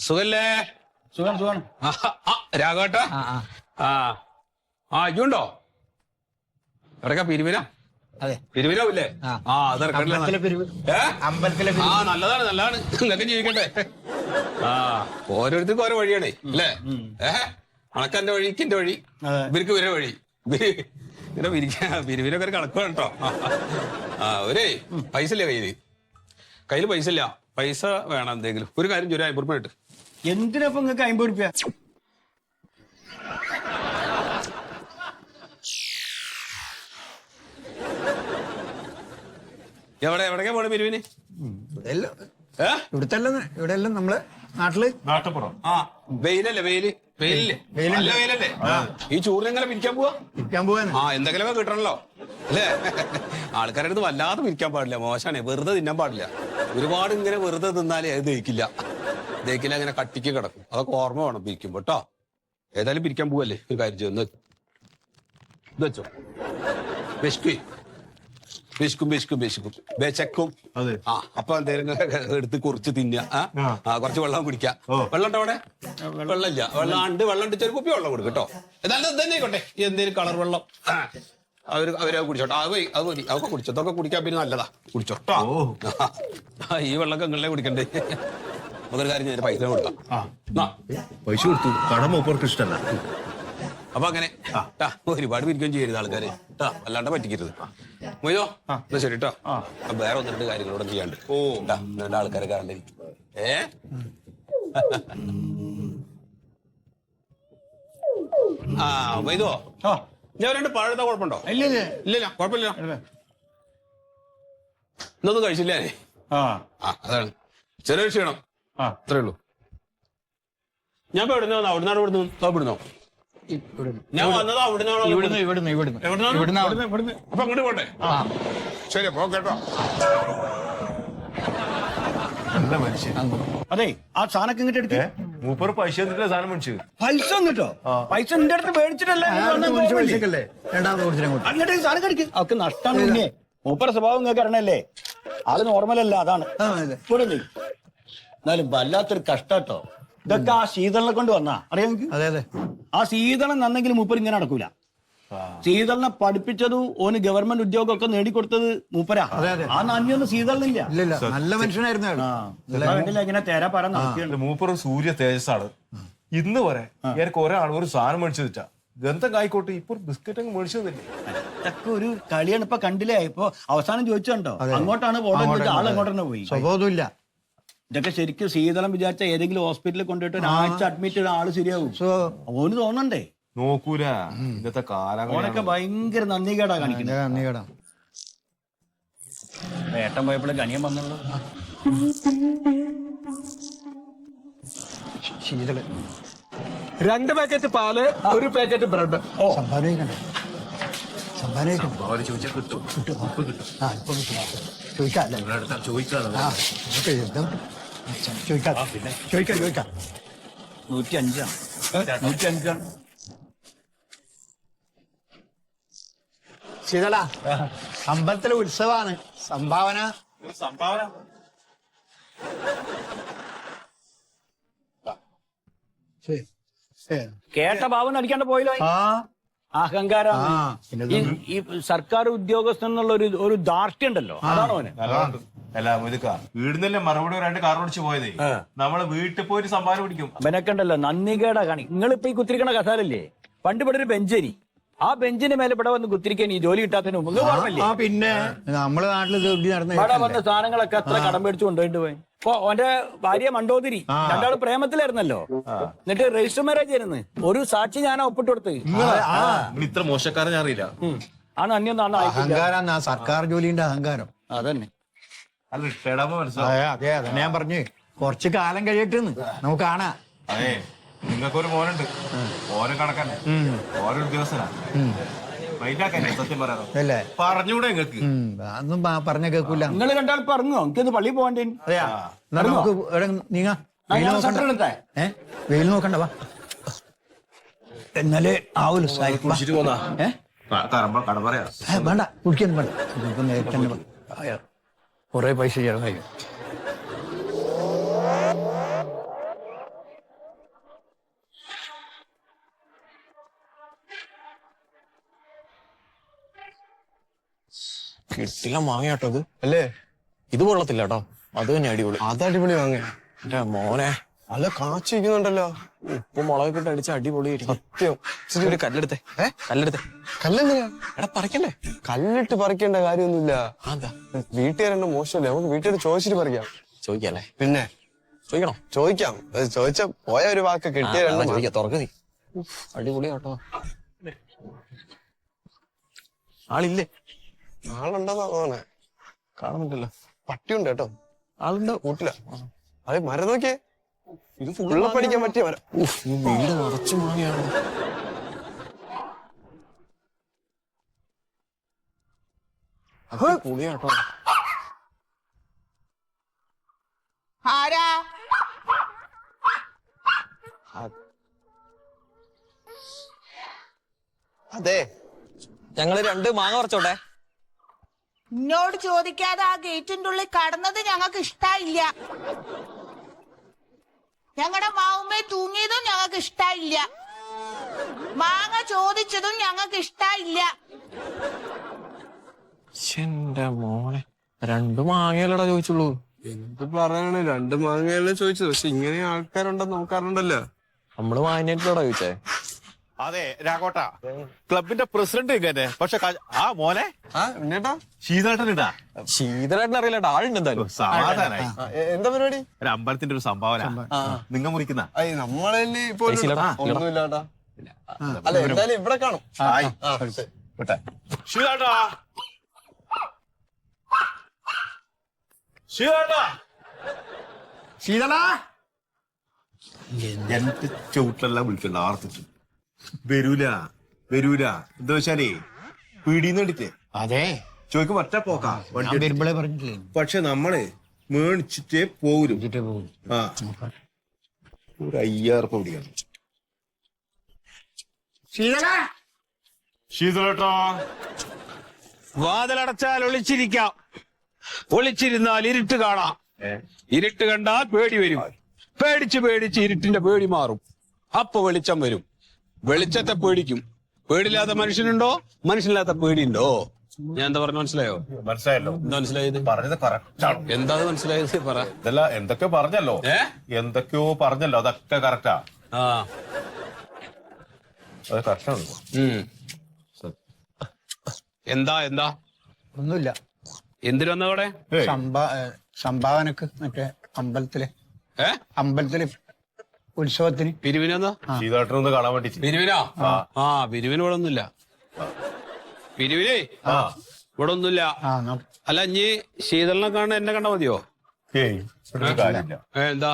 സുഖല്ലേ? സുഖം. രാഘവട്ട ഇജുണ്ടോ? എവിടേക്കാ പിരിവിനാ? അതെ, പിരിവിനാവില്ലേ? നല്ലതാണ്. നിങ്ങൾക്ക് ജീവിക്കട്ടെ. ഓരോരുത്തർക്കും ഓരോ വഴിയാണേ അല്ലേ? അണക്കെന്റെ വഴി, എന്റെ വഴി, ഇവർക്ക് ഇവരെ വഴി. ഇങ്ങനെ പിരിവിനൊക്കെ ഒരു കണക്ക് വേണം കേട്ടോ. ഒരേ പൈസ ഇല്ല കയ്യില് പൈസ ഇല്ല. പൈസ വേണം എന്തെങ്കിലും ഒരു കാര്യം. 50 രൂപ ഇട്ട്. എന്തിനപ്പൊ നിങ്ങൾക്ക് 50 രൂപ? എവിടേക്കാ പോണേ പിരിവിന്? ഇവിടെയെല്ലാം നമ്മള് നാട്ടപ്പുറം. വെയിലല്ലേ? വെയിലല്ലേ? ഈ ചൂടിനെങ്ങനെ പിരിക്കാൻ പോവാ? എന്തെങ്കിലുമൊക്കെ കിട്ടണല്ലോ അല്ലേ? ആൾക്കാരുടെ അടുത്ത് വല്ലാതെ പിരിക്കാൻ പാടില്ല, മോശമാണ്. വെറുതെ തിന്നാൻ പാടില്ല. ഒരുപാട് ഇങ്ങനെ വെറുതെ തിന്നാലേ അത് ദഹിക്കില്ല. അങ്ങനെ കട്ടിക്ക് കിടക്കും. അതൊക്കെ ഓർമ്മ വേണം പിരിക്കുമ്പോ കേട്ടോ. ഏതായാലും പിരിക്കാൻ പോവല്ലേ, ഒരു കാര്യം ചെയ്യുന്നത് ഇത് വെച്ചോ. വിശക്കും. അപ്പൊ എന്തെങ്കിലും എടുത്ത് കുറച്ച് തിന്നുക. കുറച്ച് വെള്ളം കുടിക്കുക. വെള്ളം ഉണ്ടോ അവിടെ? വെള്ളമില്ല. വെള്ളം ഉണ്ട്. ചെറു കുപ്പി വെള്ളം കൊടുക്കും കേട്ടോ. ഏതായാലും തന്നെ ആയിക്കോട്ടെ, എന്തേലും കളർ വെള്ളം അവരെ കുടിച്ചോട്ടോ. അത് മതി. അതൊക്കെ കുടിച്ചോ. അതൊക്കെ കുടിക്കാൻ പിന്നെ നല്ലതാ. കുടിച്ചോട്ടോ. ഈ വെള്ളമൊക്കെ നിങ്ങളെ കുടിക്കണ്ടേ? ഒരു കാര്യം ഞാൻ പൈസ കൊടുക്കാം. പൈസ കൊടുത്തു. കടം മൂപ്പർക്ക് ഇഷ്ടമല്ല. അപ്പൊ അങ്ങനെ ഒരുപാട് പിരിക്കുകയും ചെയ്യരുത് ആൾക്കാര് കേട്ടാ, അല്ലാണ്ട് പറ്റിക്കരുത്. മൊയ്യോ എന്നാ ശരി കേട്ടോ. വേറെ 1-2 കാര്യങ്ങളോടെ ചെയ്യാണ്ട്. എന്നിട്ട് ആൾക്കാരെ കാണണ്ടിരിക്കും. മൊയ്തോ ഞാൻ 2 പഴത്ത കുഴപ്പമുണ്ടോ? ഇല്ല കുഴപ്പമില്ല. ഇന്നൊന്നും കഴിച്ചില്ലേ? അതാണ് ചെറിയ ക്ഷീണം. അത്രേ ഉള്ളൂ. ഞാൻ ഇപ്പൊ എവിടുന്നോ ഞാൻ വന്നത് അവിടുന്ന്. അപ്പൊ അങ്ങോട്ട് പോട്ടെ. ശരി അപ്പൊ കേട്ടോ. നല്ല മനുഷ്യൻ. അതെ, ആ സാധനമൊക്കെ ഇങ്ങോട്ട് എടുത്ത്. മൂപ്പർ പൈസ എന്നിട്ട് സാധനം മേടിച്ചു. പൈസ എന്നിട്ടോ? പൈസ എന്റെ അടുത്ത് മേടിച്ചിട്ടല്ലേ അങ്ങോട്ട് സാധനം കടിക്ക്. അവർക്ക് നഷ്ടമാണ്. പിന്നെ മൂപ്പരുടെ സ്വഭാവം നിങ്ങൾക്ക് അറിയണല്ലേ, ആള് നോർമലല്ല. അതാണ് എന്നാലും വല്ലാത്തൊരു കഷ്ടാട്ടോ. ഇതൊക്കെ ആ ശീതളിനെ കൊണ്ട് വന്നാ അറിയാം. അതെ. ആ ശീതളൻ നന്നെങ്കിലും മൂപ്പർ ഇങ്ങനെ നടക്കൂല. ശീതളിനെ പഠിപ്പിച്ചത് ഓന് ഗവൺമെന്റ് ഉദ്യോഗമൊക്കെ നേടിക്കൊടുത്തത് മൂപ്പരാ. ആ നന്ദിയൊന്നും ശീതളിനില്ല. നല്ല മനുഷ്യനായിരുന്നു. ഇങ്ങനെ തേരാ പറ നടക്കുകയാണ്. മൂപ്പർ സൂര്യ തേജസ്സാണ്. ഇന്ന് വരെ എനിക്ക് ഒരാൾ ഒരു സാധനം മേടിച്ചു വെച്ചാ ഗന്ധം കായിക്കോട്ടെ. ഇപ്പൊ ബിസ്ക്കറ്റ് അങ്ങ് മേടിച്ചതല്ലേ. ഇതൊക്കെ ഒരു കളിയാണ്. ഇപ്പൊ കണ്ടില്ലേ? ഇപ്പൊ അവസാനം ചോദിച്ചോ അങ്ങോട്ടാണ് പോകേണ്ടത്, ആൾ അങ്ങോട്ട് തന്നെ പോയി. സ്വബോധമില്ല. ഇതൊക്കെ ശരിക്കും ശീതളം വിചാരിച്ച ഏതെങ്കിലും ഹോസ്പിറ്റലിൽ കൊണ്ടുപോയിട്ട് ഒരാഴ്ച അഡ്മിറ്റ് ചെയ്ത ആള് ശരിയാവും. ഓന് തോന്നണ്ടേ? നോക്കൂല. ഇന്നത്തെ കാലം ഓനൊക്കെ ഭയങ്കര നന്ദികേടാ കാണിക്കുന്നത്. വേട്ടം പോയപ്പോഴേ കനിയം വന്നുള്ളൂ. ശീതള് 2 പാക്കറ്റ് പാല്, 1 പാക്കറ്റ് ബ്രെഡ്. അവര് ചോദിച്ചാൽ കിട്ടും. ചോദിക്കാം 105 105 ശീതള അമ്പലത്തിലെ ഉത്സവാണ് സംഭാവന സംഭാവന കേട്ട ഭാവന അടിക്കാണ്ട് പോയില്ലോ അഹങ്കാരം ഈ സർക്കാർ ഉദ്യോഗസ്ഥൻ എന്നുള്ള ഒരു ധാർഷ്ട്യം ഉണ്ടല്ലോ അതാണോ അവന്? അല്ല വീടിന്നല്ലേ മറുപടി രണ്ട് കാർ ഓടിച്ചു പോയതേ. നമ്മള് വീട്ടിൽ പോയിട്ട് സംഭാവന പിടിക്കും. അവനൊക്കെ ഉണ്ടല്ലോ നന്ദികേടാ കാണി. നിങ്ങളിപ്പോ ഈ കുത്തിരിക്കണ കസാലല്ലേ, പണ്ട് ഇവിടെ ഒരു ബെഞ്ചരി, ആ ബെഞ്ചിന്റെ മേലെ ഇവിടെ വന്ന് കുത്തിരിക്കാൻ ഈ ജോലി കിട്ടാത്തതിന് മുമ്പ് പിന്നെ നമ്മളെ നാട്ടില് ഇവിടെ വന്ന സാധനങ്ങളൊക്കെ എത്ര കടം മേടിച്ചു കൊണ്ടുപോയിട്ട് പോയി. ഇപ്പൊ അവന്റെ ഭാര്യ മണ്ടോതിരി രണ്ടാളും പ്രേമത്തിലായിരുന്നല്ലോ. എന്നിട്ട് രജിസ്റ്റർ മാരേജ് ആയിരുന്നു. ഒരു സാക്ഷി ഞാൻ ഒപ്പിട്ട് കൊടുത്ത്. ഇത്ര മോശക്കാരൻ ഞാൻ അറിയില്ല. ആണ് അന്യൊന്നാണ് അഹങ്കാരം, സർക്കാർ ജോലിന്റെ അഹങ്കാരം. അതന്നെ. അല്ല റിട്ടയർഡാകുമ്പോ മനസ്സിലാവും. അതെ അതന്നെ ഞാൻ പറഞ്ഞു, കുറച്ച് കാലം കഴിയട്ടെന്ന് നമുക്ക് കാണാം. അതെ, നിങ്ങൾക്കൊരു മോനുണ്ട്, ഓരോ കണക്കന്നെ, ഓരോ ഉദ്യോഗസ്ഥനാ. സത്യം പറയാറോ അല്ലേ? പറഞ്ഞൂടെ നിങ്ങക്ക്? അതൊന്നും പറഞ്ഞ കേൾക്കൂല. നിങ്ങൾ രണ്ടാൾ പറഞ്ഞോ എനിക്കൊന്ന് പള്ളി പോകണ്ടേ? നമുക്ക് നീങ്ങ വെയിൽ നോക്കണ്ട വാ, എന്നാലേ ആവൂല. വേണ്ട കുടിക്കൊന്നും വേണ്ട, കൊറേ പൈസ ചെലവായി. കിട്ടില്ല മാങ്ങയാട്ടോ ഇത് അല്ലേ? ഇത് കൊള്ളത്തില്ല കേട്ടോ, അത് തന്നെ അടിപൊളി. അത് അടിപൊളി മാങ്ങ എന്റെ മോനെ, നല്ല കാച്ചിരിക്കുന്നുണ്ടല്ലോ. ഉപ്പും മുളകൊക്കെ ഇട്ട് അടിച്ച അടിപൊളിയായിരിക്കും. സത്യം. ഒരു കല്ലെടുത്തേ. കല്ലെന്തിനാ? എടാ പറിക്കണ്ടേ? കല്ലിട്ട് പറിക്കേണ്ട കാര്യമൊന്നുമില്ല. അതാ വീട്ടുകാരെന്നെ മോശമല്ലേ, നമുക്ക് വീട്ടുകാർ ചോദിച്ചിട്ട് പറിക്കാം. ചോദിക്കാല്ലേ? പിന്നെ ചോദിക്കണോ? ചോദിക്കാം. ചോദിച്ച പോയ ഒരു വാക്ക് കിട്ടിയ ചോദിക്കാം. തുറക്ക നീ. അടിപൊളിയാട്ടോ. ആളില്ലേ? ആളുണ്ടെന്നാ തോന്നണേ, കാണുന്നുണ്ടല്ലോ. പട്ടിയുണ്ട് കേട്ടോ. ആളുണ്ട് കൂട്ടില്ല. അതെ മരം നോക്കിയേ, ഇത് ഫുള്ള് പഠിക്കാൻ പറ്റിയ മരം. വീട് നിറച്ചു മാങ്ങയാണ്. പുളിയാട്ടോ. ആരാ? അതെ, ഞങ്ങള് 2 മാങ്ങ പറിച്ചോട്ടെ? എന്നോട് ചോദിക്കാതെ ആ ഗേറ്റിന്റെ ഉള്ളിൽ കടന്നത് ഞങ്ങൾക്ക് ഇഷ്ടായില്ല. ഞങ്ങളുടെ മാവുമ്മേ തൂങ്ങിയതും ഞങ്ങൾക്ക് ഇഷ്ടായില്ല. മാങ്ങ ചോദിച്ചതും ഞങ്ങൾക്ക് ഇഷ്ടായില്ല. എന്റെ മോനെ, 2 മാങ്ങയല്ലടാ ചോദിച്ചുള്ളൂ. എന്ത് പറയാനാണ്, 2 മാങ്ങയല്ലേ ചോദിച്ചത്. പക്ഷെ ഇങ്ങനെ ആൾക്കാരുണ്ടെന്ന് നോക്കാറുണ്ടല്ലോ. നമ്മള് വായനയിലോടാ ചോദിച്ചേ. അതെ രാഘോട്ട, ക്ലബിന്റെ പ്രസിഡന്റ് ഇങ്ങനെ. പക്ഷെ ആ മോനെ എന്നേട്ടാ ശീതളേട്ടനിടാ. ശീതളേട്ടൻ അറിയില്ലട്ടാ, ആളുണ്ട് എന്തായാലും. സമാധാനായി. എന്താ പരിപാടി? ഒരു അമ്പലത്തിന്റെ ഒരു സംഭാവന നിങ്ങ മുറിക്കുന്ന. നമ്മളല്ലേ ഇപ്പൊ ഒന്നുമില്ലാട്ടാ. അല്ല എന്തായാലും ഇവിടെ കാണും. ശീതളേട്ടാ, ശീതളേട്ടാ, ശീതള എന്റെ ചവിട്ടിലെല്ലാം വിളിക്കണ്ട, ആർത്തിട്ട് വരൂല വരൂല. എന്താ വെച്ചാലേ പീടിന്ന് വേണ്ടിട്ട്. അതെ, ചോദിക്കും ഒറ്റ പോക്കാ വണ്ടി വരുമ്പോഴേ പറഞ്ഞിട്ടില്ലേ. പക്ഷെ നമ്മള് മേടിച്ചിട്ടേ പോരും. ആ, ഒരു 5000 രൂപ പിടിക്കണം. ശീതളേട്ടാ, വാതിലടച്ചാൽ ഒളിച്ചിരിക്കാം, ഒളിച്ചിരുന്നാൽ ഇരുട്ട് കാണാം. ഇരുട്ട് കണ്ടാൽ പേടി വരും, പേടിച്ച് പേടിച്ച് ഇരുട്ടിന്റെ പേടി മാറും. അപ്പൊ വെളിച്ചം വരും, വെളിച്ചത്തെ പേടിക്കും. പേടില്ലാത്ത മനുഷ്യനുണ്ടോ? മനുഷ്യനില്ലാത്ത പേടിയുണ്ടോ? ഞാൻ എന്താ പറഞ്ഞു മനസ്സിലായോ? മനസ്സിലായല്ലോ. എന്താ മനസ്സിലായത്? പറഞ്ഞത് കറക്റ്റ് ആണ്. എന്താ മനസ്സിലായത്? പറ. ഇതല്ല എന്തൊക്കെയോ പറഞ്ഞല്ലോ, എന്തൊക്കെയോ പറഞ്ഞല്ലോ, അതൊക്കെ കറക്റ്റാ. ആ, അത് കറക്റ്റാണ്. എന്താ എന്താ? ഒന്നുമില്ല. എന്തിനു വന്നവിടെ? സംഭാവനക്ക് മറ്റേ അമ്പലത്തിലെ ഉത്സവത്തിന് പിരിവിനെന്താ? ശീതളേട്ടനൊന്ന് കാണാൻ വേണ്ടി. പിരിവിനാ? ആ, പിരിവിന് ഇവിടെ ഒന്നുമില്ല. പിരിവിനേ ഇവിടെ ഒന്നുമില്ല. അല്ല, ഇനി ശീതളിനെ കാണാൻ എന്നെ കണ്ടാ മതിയോ? എന്താ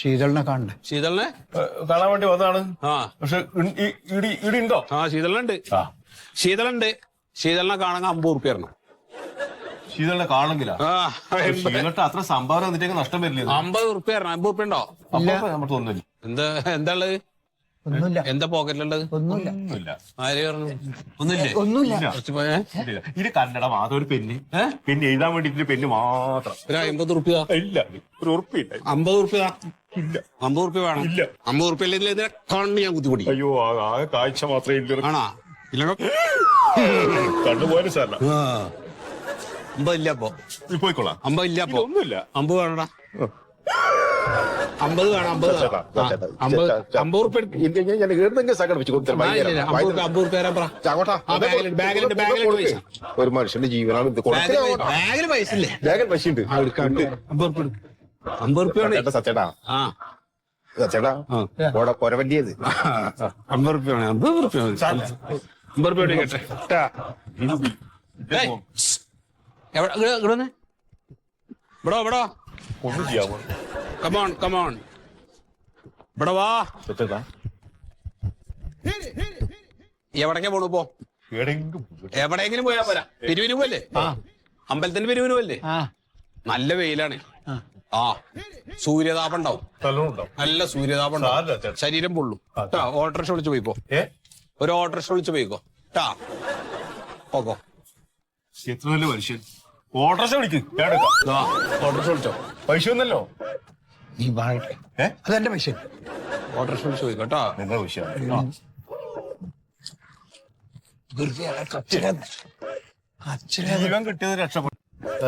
ശീതളിനെ കാണണ്ടേ? ശീതളിനെ കാണാൻ വേണ്ടി വന്നതാണ്. ആ, പക്ഷെ ഇടി ഉണ്ടോ? ആ, ശീതളുണ്ട്. ശീതളുണ്ട്. ശീതളിനെ കാണാൻ 50 ഉറുപ്പ്യ തരണം. ശീതളിനെ കാണെങ്കിലാ ശീതളിട്ട് അത്ര സംഭാവന വന്നിട്ടേക്ക് നഷ്ടം വരില്ല. 50 ഉറുപ്പ്യ തരണം. 50 ഉറുപ്പ്യ ഉണ്ടോ? നമുക്ക് തോന്നുന്നില്ല. എന്താ ഉള്ളത്? എന്താ പോക്കറ്റിലുള്ളത്? ഒന്നുമില്ല. ആര് പറഞ്ഞു? ഒന്നുമില്ലേ? കുറച്ച് പോയേ. ഇത് കന്നഡ മാത്രം ഒരു പെന്ന് പെന്ന് എഴുതാൻ വേണ്ടിട്ട് പെന്ന് മാത്രം. ഒരു 50 ഉറുപ്പ്യ ഇല്ല, ഒരു ഉറുപ്പില്ല. 50 ഉറുപ്പ്യ ഇല്ല, 50 ഉറുപ്പ്യ വേണം. ഇല്ല. 50 ഉറുപ്പ്യ ഇല്ലെങ്കിൽ ഇതിനെ കണ്ണ് ഞാൻ കുത്തിപ്പൊടി. അയ്യോ, ആകെ കാഴ്ച മാത്രമേ ഇല്ല. ആണോ? ഇല്ല കണ്ടുപോയാലും സാറില്ല. 50 ഇല്ല അപ്പൊ. പോയിക്കോളാം. 50 ഇല്ല അപ്പൊ. ഒന്നുമില്ല. 50 വേണടാ. 50 വേണം. 50 ഉറുപ്പ്യ എടുക്ക്. 50 ഉറുപ്പ്യ തരാൻ പറ. ബാഗിലുണ്ട് പൈസ. ഒരു മനുഷ്യന്റെ ജീവനാണ് ഇത്. ബാഗിൽ പൈസ ഇല്ലേ? ബാഗിൽ പൈസ ഉണ്ട്. 50 ഉറുപ്പ്യ എടുക്ക്. 50 ഉറുപ്പ്യ സച്ചേട്ടാ, ആ സച്ചേട്ടാ കൊരവല്യത് 50 ഉറുപ്പ്യ വേണം. 50 ഉറുപ്പ്യ 50 ഉറുപ്പ്യ എടുക്കട്ടെ. ഇവിടെ ഒന്നും ചെയ്യാമോ? കമോൺ ഇവിടെ വാ. എവിടേക്കാ പോണു? പോ, എവിടെയെങ്കിലും പോയാ പോരാ. പിരിവിന് പോവല്ലേ? അമ്പലത്തിന്റെ പിരിവിന് പോവല്ലേ? നല്ല വെയിലാണ്. ആ, സൂര്യതാപം ഉണ്ടാവും. നല്ല സൂര്യതാപം ഉണ്ടാവും. ശരീരം പൊള്ളും. ഓട്ടോറിക്ഷ വിളിച്ചു പോയിക്കോ. ഒരു ഓട്ടോറിക്ഷ വിളിച്ചു പോയിക്കോ. പോകോ. എത്ര നല്ല മനുഷ്യൻ. ഓട്ടോറിക്ഷ വിളിക്കും. ഓട്ടോറിക്ഷ വിളിച്ചോ. പൈസ ഒന്നല്ലോ. അതെന്റെ പൈസ. ഓട്ടോറിക്ഷ വിളിച്ചു പോയിക്കോ. കേട്ടോ, നിങ്ങളുടെ പൈസ. ജീവൻ കിട്ടിയത് രക്ഷപ്പെട്ടു.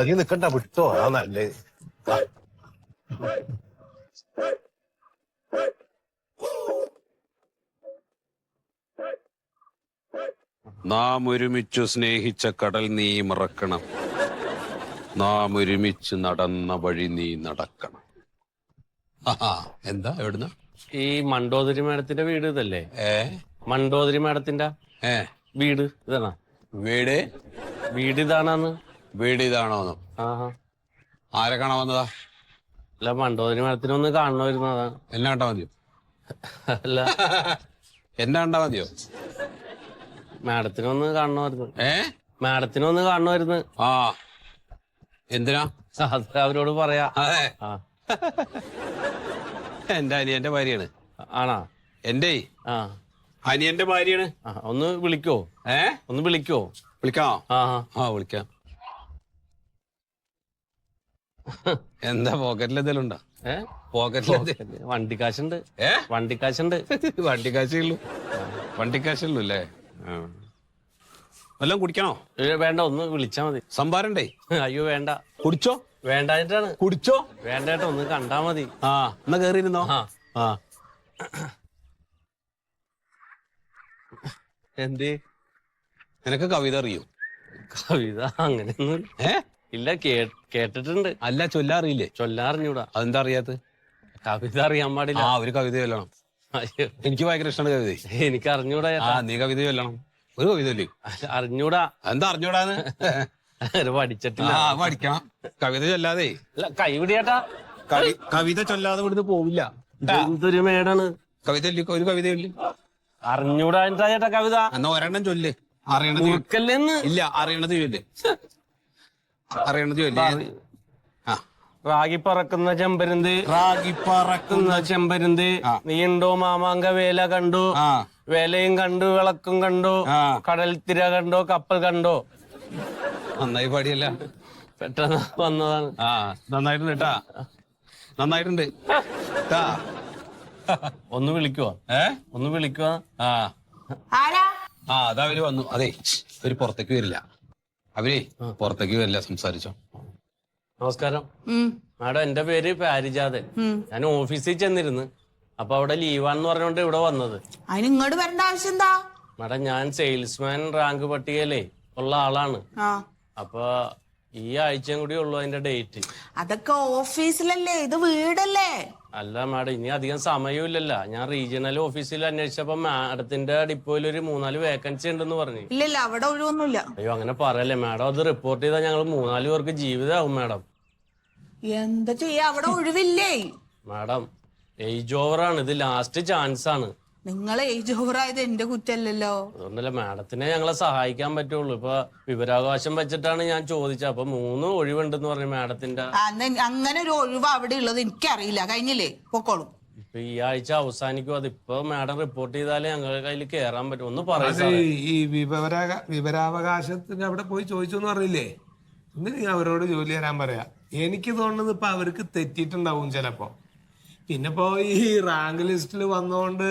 അതിൽ നിക്കണ്ട, വിട്ടോ. അതാ നല്ലത്. നാം ഒരുമിച്ചു സ്നേഹിച്ച കടൽ നീ മറക്കണം. നാം ഒരുമിച്ച് നടന്ന വഴി നീ നടക്കണം. എന്താ എവിടുന്ന? ഈ മണ്ടോദരി മേഡത്തിന്റെ വീട് ഇതല്ലേ? മണ്ടോദരി മേഡത്തിന്റെ വീട് ഇതാണോ? വീട് ഇതാണെന്ന്. വീട് ഇതാണോന്ന്? ആരെ കാണാൻ വന്നതാ? അല്ല, മണ്ടോദരി മേഡത്തിനെ ഒന്ന് കാണണമായിരുന്നതാ. എന്നെ കണ്ടാ മതിയോ? അല്ല, എന്നെ കണ്ടാ മതിയോ? മാഡത്തിനൊന്ന് കാണണമായിരുന്നു. മാഡത്തിനൊന്ന് കാണണമായിരുന്നു. ആ, എന്തിനാ? അത് അവരോട് പറയാ. അതെ, എന്റെ അനിയന്റെ ഭാര്യയാണ്. ആണാ? എന്റെ അനിയന്റെ ഭാര്യയാണ്. ഒന്ന് വിളിക്കോ? ഒന്ന് വിളിക്കോ? വിളിക്കാം. വിളിക്കാം. എന്താ പോക്കറ്റിൽ എന്തെങ്കിലും ഉണ്ടോ? പോക്കറ്റിൽ വണ്ടിക്കാശുണ്ട്. വണ്ടിക്കാശുണ്ട്. വണ്ടിക്കാശുള്ളൂ. വണ്ടിക്കാശുള്ളൂ അല്ലേ? വല്ലതും കുടിക്കണോ? വേണ്ട, ഒന്ന് വിളിച്ചാ മതി. സംഭാരണ്ടേ? അയ്യോ വേണ്ട. കുടിച്ചോ? വേണ്ടായിട്ടാണ്. കുടിച്ചോ? വേണ്ടായിട്ട് ഒന്ന് കണ്ടാ മതി. എന്നാ കേറിയിരുന്നോ? എന്തേ? നിനക്ക് കവിത അറിയോ? കവിത അങ്ങനെയൊന്നും ഇല്ല. കേട്ടിട്ടുണ്ട്. അല്ല, ചൊല്ലാറിയില്ലേ? ചൊല്ലാറിഞ്ഞൂടാ. അതെന്താ അറിയാത്ത? കവിത അറിയാൻ പാടില്ല. ഒരു കവിത ചൊല്ലണം. എനിക്ക് ഭയങ്കര ഇഷ്ടമാണ് കവിത. എനിക്ക് അറിഞ്ഞൂടാ. നീ കവിത ചൊല്ലണം. ഒരു കവിത ചൊല്ലി. അറിഞ്ഞൂടാ. എന്താ അറിഞ്ഞൂടാന്ന്? പഠിച്ചിട്ടില്ല. പഠിക്കണം. കവിത ചൊല്ലാതെ കൈവിടിയേട്ടാ. കവിത ചൊല്ലാതെ ഇവിടുന്ന് പോവില്ല. എന്തൊരു മേടാണ്. കവിത ചൊല്ലി. ഒരു കവിത ചൊല്ലി. അറിഞ്ഞൂടാ ചേട്ടാ കവിത. എന്നാ ഒരെണ്ണം ചൊല്ല്. അറിയണത് ഇല്ല. അറിയണത് ചൊല്ല്. അറിയണത് ചൊല്ല്. റാഗി പറക്കുന്ന ചെമ്പരുന്ത്. റാഗി പറക്കുന്ന ചെമ്പരുന്ത്. നീണ്ടോ മാമാങ്ക വേല കണ്ടു. വേലയും കണ്ടു, വിളക്കും കണ്ടു. കടൽ തിര കണ്ടോ, കപ്പൽ കണ്ടോ. നന്നായി പാടിയല്ല. പെട്ടെന്ന് വന്നതാണ്. നന്നായിട്ടുണ്ട് കേട്ടാ. നന്നായിട്ടുണ്ട്. ഒന്ന് വിളിക്കുവോ? ഒന്ന് വിളിക്കുവോ? അതാ അവര് വന്നു. അതെ, അവര് പുറത്തേക്ക് വരില്ല. അവരെ പുറത്തേക്ക് വരില്ല. സംസാരിച്ചോ. നമസ്കാരം മാഡം, എന്റെ പേര് പാരിജാതൻ. ഞാൻ ഓഫീസിൽ ചെന്നിരുന്നു. അപ്പൊ അവിടെ ലീവാന്ന് പറഞ്ഞോണ്ട് ഇവിടെ വന്നത്. അതിന് ഇങ്ങോട്ട് വരേണ്ട ആവശ്യം എന്താ? മാഡം, ഞാൻ സെയിൽസ്മാൻ റാങ്ക് പട്ടികയിലേ ഉള്ള ആളാണ്. അപ്പൊ ഈ ആഴ്ചയും കൂടി ഉള്ളു അതിന്റെ ഡേറ്റ്. അതൊക്കെ ഓഫീസിലല്ലേ, ഇത് വീടല്ലേ? അല്ല മാഡം, ഇനി അധികം സമയമില്ലല്ലോ. ഞാൻ റീജിയണൽ ഓഫീസിൽ അന്വേഷിച്ചപ്പോ മാഡത്തിന്റെ ഡിപ്പോയിൽ ഒരു 3-4 വേക്കൻസി ഉണ്ടെന്ന് പറഞ്ഞു. ഇല്ലല്ല, അവിടെ ഒഴിവൊന്നുമില്ല. അയ്യോ, അങ്ങനെ പറയല്ലേ മാഡം. അത് റിപ്പോർട്ട് ചെയ്താൽ ഞങ്ങൾ 3-4 പേർക്ക് ജീവിതമാവും മാഡം. എന്താ ചെയ്യാ, അവിടെ ഒഴിവില്ലേ? Madam, age ഓവറാണ്. ഇത് ലാസ്റ്റ് ചാൻസ് ആണ്. നിങ്ങളെ ഏജ് ഓവറായത് എന്റെ കുറ്റല്ലല്ലോ. അതുകൊണ്ടല്ല മാഡത്തിനെ ഞങ്ങളെ സഹായിക്കാൻ പറ്റുള്ളൂ. ഇപ്പൊ വിവരാവകാശം വെച്ചിട്ടാണ് ഞാൻ ചോദിച്ചത്. അപ്പൊ 3 ഒഴിവുണ്ടെന്ന് പറഞ്ഞു മാഡത്തിന്റെ. അങ്ങനെ ഒരു ഒഴിവ് അവിടെ ഉള്ളത് എനിക്കറിയില്ല. കഴിഞ്ഞില്ലേ, പൊക്കോളും. ഇപ്പൊ ഈ ആഴ്ച അവസാനിക്കും. അതിപ്പോ മാഡം റിപ്പോർട്ട് ചെയ്താലേ ഞങ്ങളുടെ കയ്യിൽ കയറാൻ പറ്റും. ഒന്ന് പറയാം. ഈ വിവരാവകാശത്തിന് അവിടെ പോയി ചോദിച്ചു എന്ന് പറഞ്ഞില്ലേ, ഇന്ന് നീ അവരോട് ജോലി തരാൻ പറയാ. എനിക്ക് തോന്നുന്നത് ഇപ്പൊ അവർക്ക് തെറ്റിയിട്ടുണ്ടാവും ചിലപ്പോ. പിന്നെ ഇപ്പോ ഈ റാങ്ക് ലിസ്റ്റിൽ വന്നോണ്ട്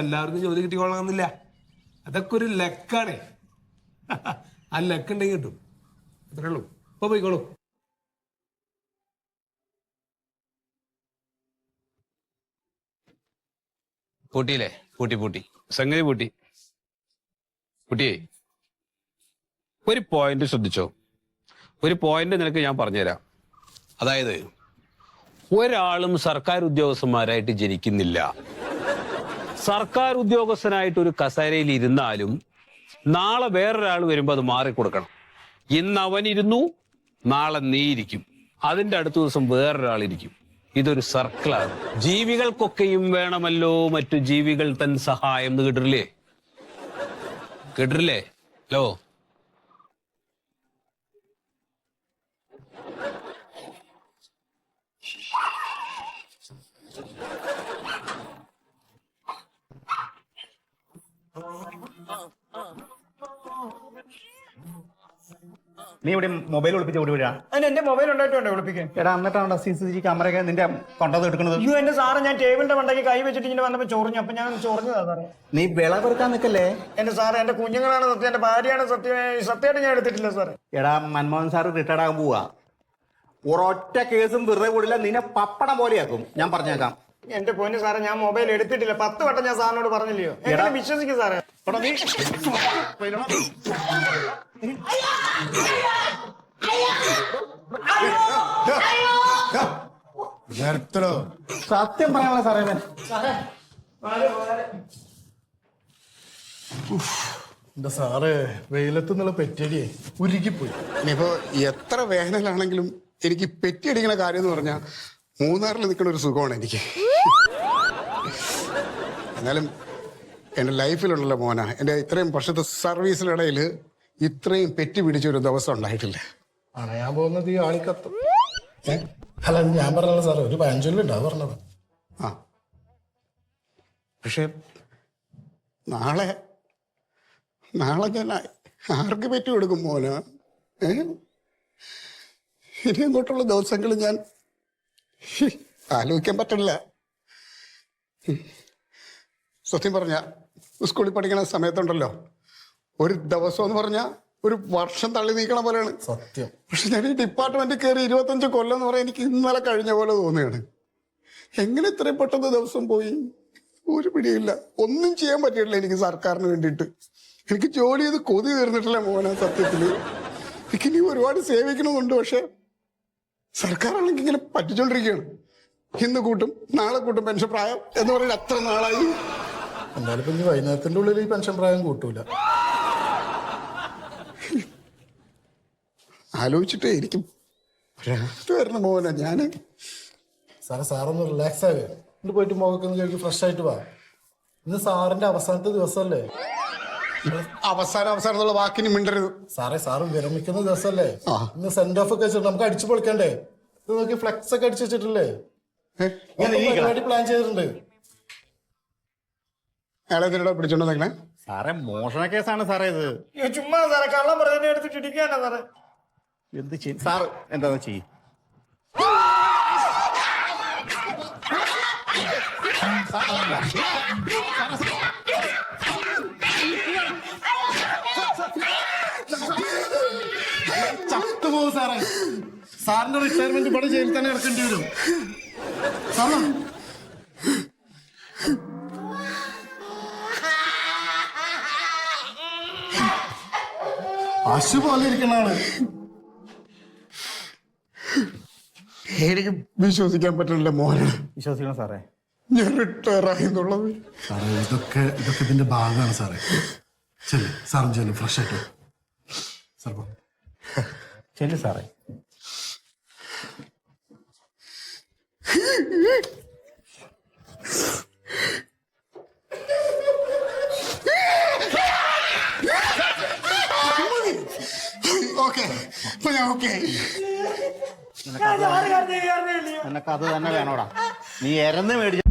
എല്ലാവർക്കും ജോലി കിട്ടിക്കൊള്ളണമെന്നില്ല. അതൊക്കെ ഒരു ലക്കാണ്. ആ ലക്ക് ഉണ്ടെങ്കിൽ കിട്ടും. അത്രേ ഉള്ളൂ. ഇപ്പൊ പോയിക്കോളൂ. പൂട്ടിയില്ലേ? പൂട്ടി സംഗതി പൂട്ടിയേ. ഒരു പോയിന്റ് ശ്രദ്ധിച്ചോ. ഒരു പോയിന്റ് നിനക്ക് ഞാൻ പറഞ്ഞുതരാം. അതായത് ഒരാളും സർക്കാർ ഉദ്യോഗസ്ഥന്മാരായിട്ട് ജനിക്കുന്നില്ല. സർക്കാർ ഉദ്യോഗസ്ഥനായിട്ട് ഒരു കസേരയിൽ ഇരുന്നാലും നാളെ വേറൊരാൾ വരുമ്പോൾ അത് മാറിക്കൊടുക്കണം. ഇന്ന് അവനിരുന്നു, നാളെ നീ ഇരിക്കും, അതിന്റെ അടുത്ത ദിവസം വേറൊരാളിരിക്കും. ഇതൊരു സർക്കിളാണ്. ജീവികൾക്കൊക്കെയും വേണമല്ലോ മറ്റു ജീവികൾ തൻ സഹായം. കേട്ടിട്ടില്ലേ ലോ? നീ ഇവിടെ മൊബൈൽ ഒളിപ്പിച്ച് ഓടി വിടാ? എന്റെ മൊബൈൽ ഉണ്ടായിട്ടുണ്ട് വിളിപ്പിക്കാൻ. എടാ, എന്നിട്ടാണ് CCTV ക്യാമറയൊക്കെ നിന്റെ കൊണ്ടത് എടുക്കുന്നത്. അയ്യോ എന്റെ സാറ്, ഞാൻ ടേബിളിന്റെ മണ്ടയ്ക്ക് കൈ വെച്ചിട്ട് ഇങ്ങനെ വന്നപ്പോ ചൊറിഞ്ഞു. അപ്പൊ ഞാൻ ചൊറിഞ്ഞതാ സാറേ. നീ വിളവെടുക്കാൻ നിൽക്കല്ലേ? എന്റെ സാറ്, എന്റെ കുഞ്ഞുങ്ങളാണ് സത്യം, എന്റെ ഭാര്യയാണ് സത്യം. സത്യമായിട്ട് ഞാൻ എടുത്തിട്ടില്ല സാറേ. എടാ, മൻമോഹൻ സാർ റിട്ടയർഡ് ആകാൻ പോവാ. ഒരൊറ്റ കേസും വെറുതെ കൂടില്ല, നിന്നെ പപ്പടം പോലെയാക്കും. ഞാൻ പറഞ്ഞേക്കാം. എന്റെ പൊന്നു സാറേ, ഞാൻ മൊബൈൽ എടുത്തിട്ടില്ല. 10 വട്ടം ഞാൻ സാറിനോട് പറഞ്ഞില്ലയോ? എങ്ങനെ വിശ്വസിക്കും സാറേ? സത്യം പറയാനുള്ള സാറേ. എന്താ സാറേ, വെയിലത്ത് നിന്നുള്ള പെറ്റടിയെ ഉരുകിപ്പോയി. ഇനിയിപ്പോ എത്ര വേനലാണെങ്കിലും എനിക്ക് പെറ്റിയടിക്കണ കാര്യം എന്ന് പറഞ്ഞാൽ മൂന്നാറിൽ നിൽക്കുന്ന ഒരു സുഖമാണ് എനിക്ക്. എന്നാലും എൻ്റെ ലൈഫിലുണ്ടല്ലോ മോന, എൻ്റെ ഇത്രയും വർഷത്തെ സർവീസിനിടയിൽ ഇത്രയും പെറ്റി പിടിച്ചൊരു ദിവസം ഉണ്ടായിട്ടില്ല. അണയാൻ പോകുന്നത് ഈ ആളിക്കത്തും. അല്ല, ഞാൻ പറഞ്ഞത് സാറേ, ഒരു പഴഞ്ചൊല്ലുണ്ട്, അത് പറഞ്ഞത്. ആ, പക്ഷെ നാളെ ഞാൻ ആർക്ക് പെറ്റി കൊടുക്കും മോന? ഇനി അങ്ങോട്ടുള്ള ദിവസങ്ങൾ ഞാൻ ആലോചിക്കാൻ പറ്റില്ല. സത്യം പറഞ്ഞ സ്കൂളിൽ പഠിക്കുന്ന സമയത്തുണ്ടല്ലോ, ഒരു ദിവസം എന്ന് പറഞ്ഞാൽ ഒരു വർഷം തള്ളി നീക്കണ പോലെയാണ് സത്യം. പക്ഷെ ഞാൻ ഈ ഡിപ്പാർട്ട്മെന്റിൽ കയറി 25 കൊല്ലം എന്ന് പറയാൻ എനിക്ക് ഇന്നലെ കഴിഞ്ഞ പോലെ തോന്നുകയാണ്. എങ്ങനെ ഇത്രയും പെട്ടെന്ന് ദിവസം പോയി ഒരു പിടിയില്ല. ഒന്നും ചെയ്യാൻ പറ്റിയിട്ടില്ല എനിക്ക് സർക്കാരിന് വേണ്ടിയിട്ട്. എനിക്ക് ജോലി ചെയ്ത് കൊതി തീർന്നിട്ടില്ല മോനെ. സത്യത്തില് എനിക്ക് ഇനി ഒരുപാട് സേവിക്കണമെന്നുണ്ട്. പക്ഷെ സർക്കാരാണെങ്കിൽ ഇങ്ങനെ പറ്റിച്ചോണ്ടിരിക്കുകയാണ്. ഇന്ന് കൂട്ടും നാളെ കൂട്ടും പെൻഷൻ പ്രായം എന്ന് പറയുന്നത് അത്ര നാളായി. എന്നാലും ഇപ്പൊ വൈകുന്നേരത്തിന്റെ ഉള്ളിൽ ഈ പെൻഷൻ പ്രായം കൂട്ടൂല. ആലോചിച്ചിട്ടേ എനിക്ക് വരണം മോനെ. ഞാന് സാറൊന്ന് റിലാക്സ് ആവേ. ഇന്ന് പോയിട്ട് മുഖമൊക്കെ ഒന്ന് കഴിക്കും, ഫ്രഷ് ആയിട്ട് വാ. ഇന്ന് സാറിന്റെ അവസാനത്തെ ദിവസമല്ലേ? അവസാനം എന്നുള്ള വാക്കിന് മിണ്ടരുത് സാറ് വിരമിക്കുന്ന ദിവസമല്ലേ? ഇന്ന് സെൻഡ് ഓഫ് ഒക്കെ വെച്ചിട്ട് നമുക്ക് അടിച്ചു പൊളിക്കണ്ടേ? ഇത് നോക്കി ഫ്ലെക്സ് ഒക്കെ അടിച്ചു വെച്ചിട്ടില്ലേ? പരിപാടി പ്ലാൻ ചെയ്തിട്ടുണ്ട്. അയാളെ പിടിച്ചോണ്ടെങ്ങനെ? സാറേ, മോഷണ കേസാണ് സാറേ ഇത്. ചുമ്മാ സാറേ, കള്ളം പറഞ്ഞതിനെ എടുത്തിട്ട് ഇടിക്കാനാ സാറേ. എന്ത് ചെയ്യും സാർ? എന്താ ചെയ്യും? ചത്തുപോകും സാറേ. സാറിന്റെ റിട്ടയർമെന്റ് ഇവിടെ ജയിലിൽ തന്നെ ഇറക്കേണ്ടി വരും. സാറേ, പശു പോലെ ഇരിക്കണാണ്. എനിക്ക് വിശ്വസിക്കാൻ പറ്റില്ല മോനെ. വിശ്വസിക്കണം സാറേ, ഞാൻ റിട്ടയർ ആയി എന്നുള്ളത്. സാറേ, ഇതൊക്കെ ഇതിന്റെ ഭാഗമാണ് സാറേ. ചെല്ലു സാറും ചെല്ലു, ഫ്രഷ് ആയിട്ട് സാർ. ചെല്ലു സാറേ. ഓക്കെ നിനക്ക് അത് തന്നെ വേണോടാ. നീ എരന്ന് മേടിച്ച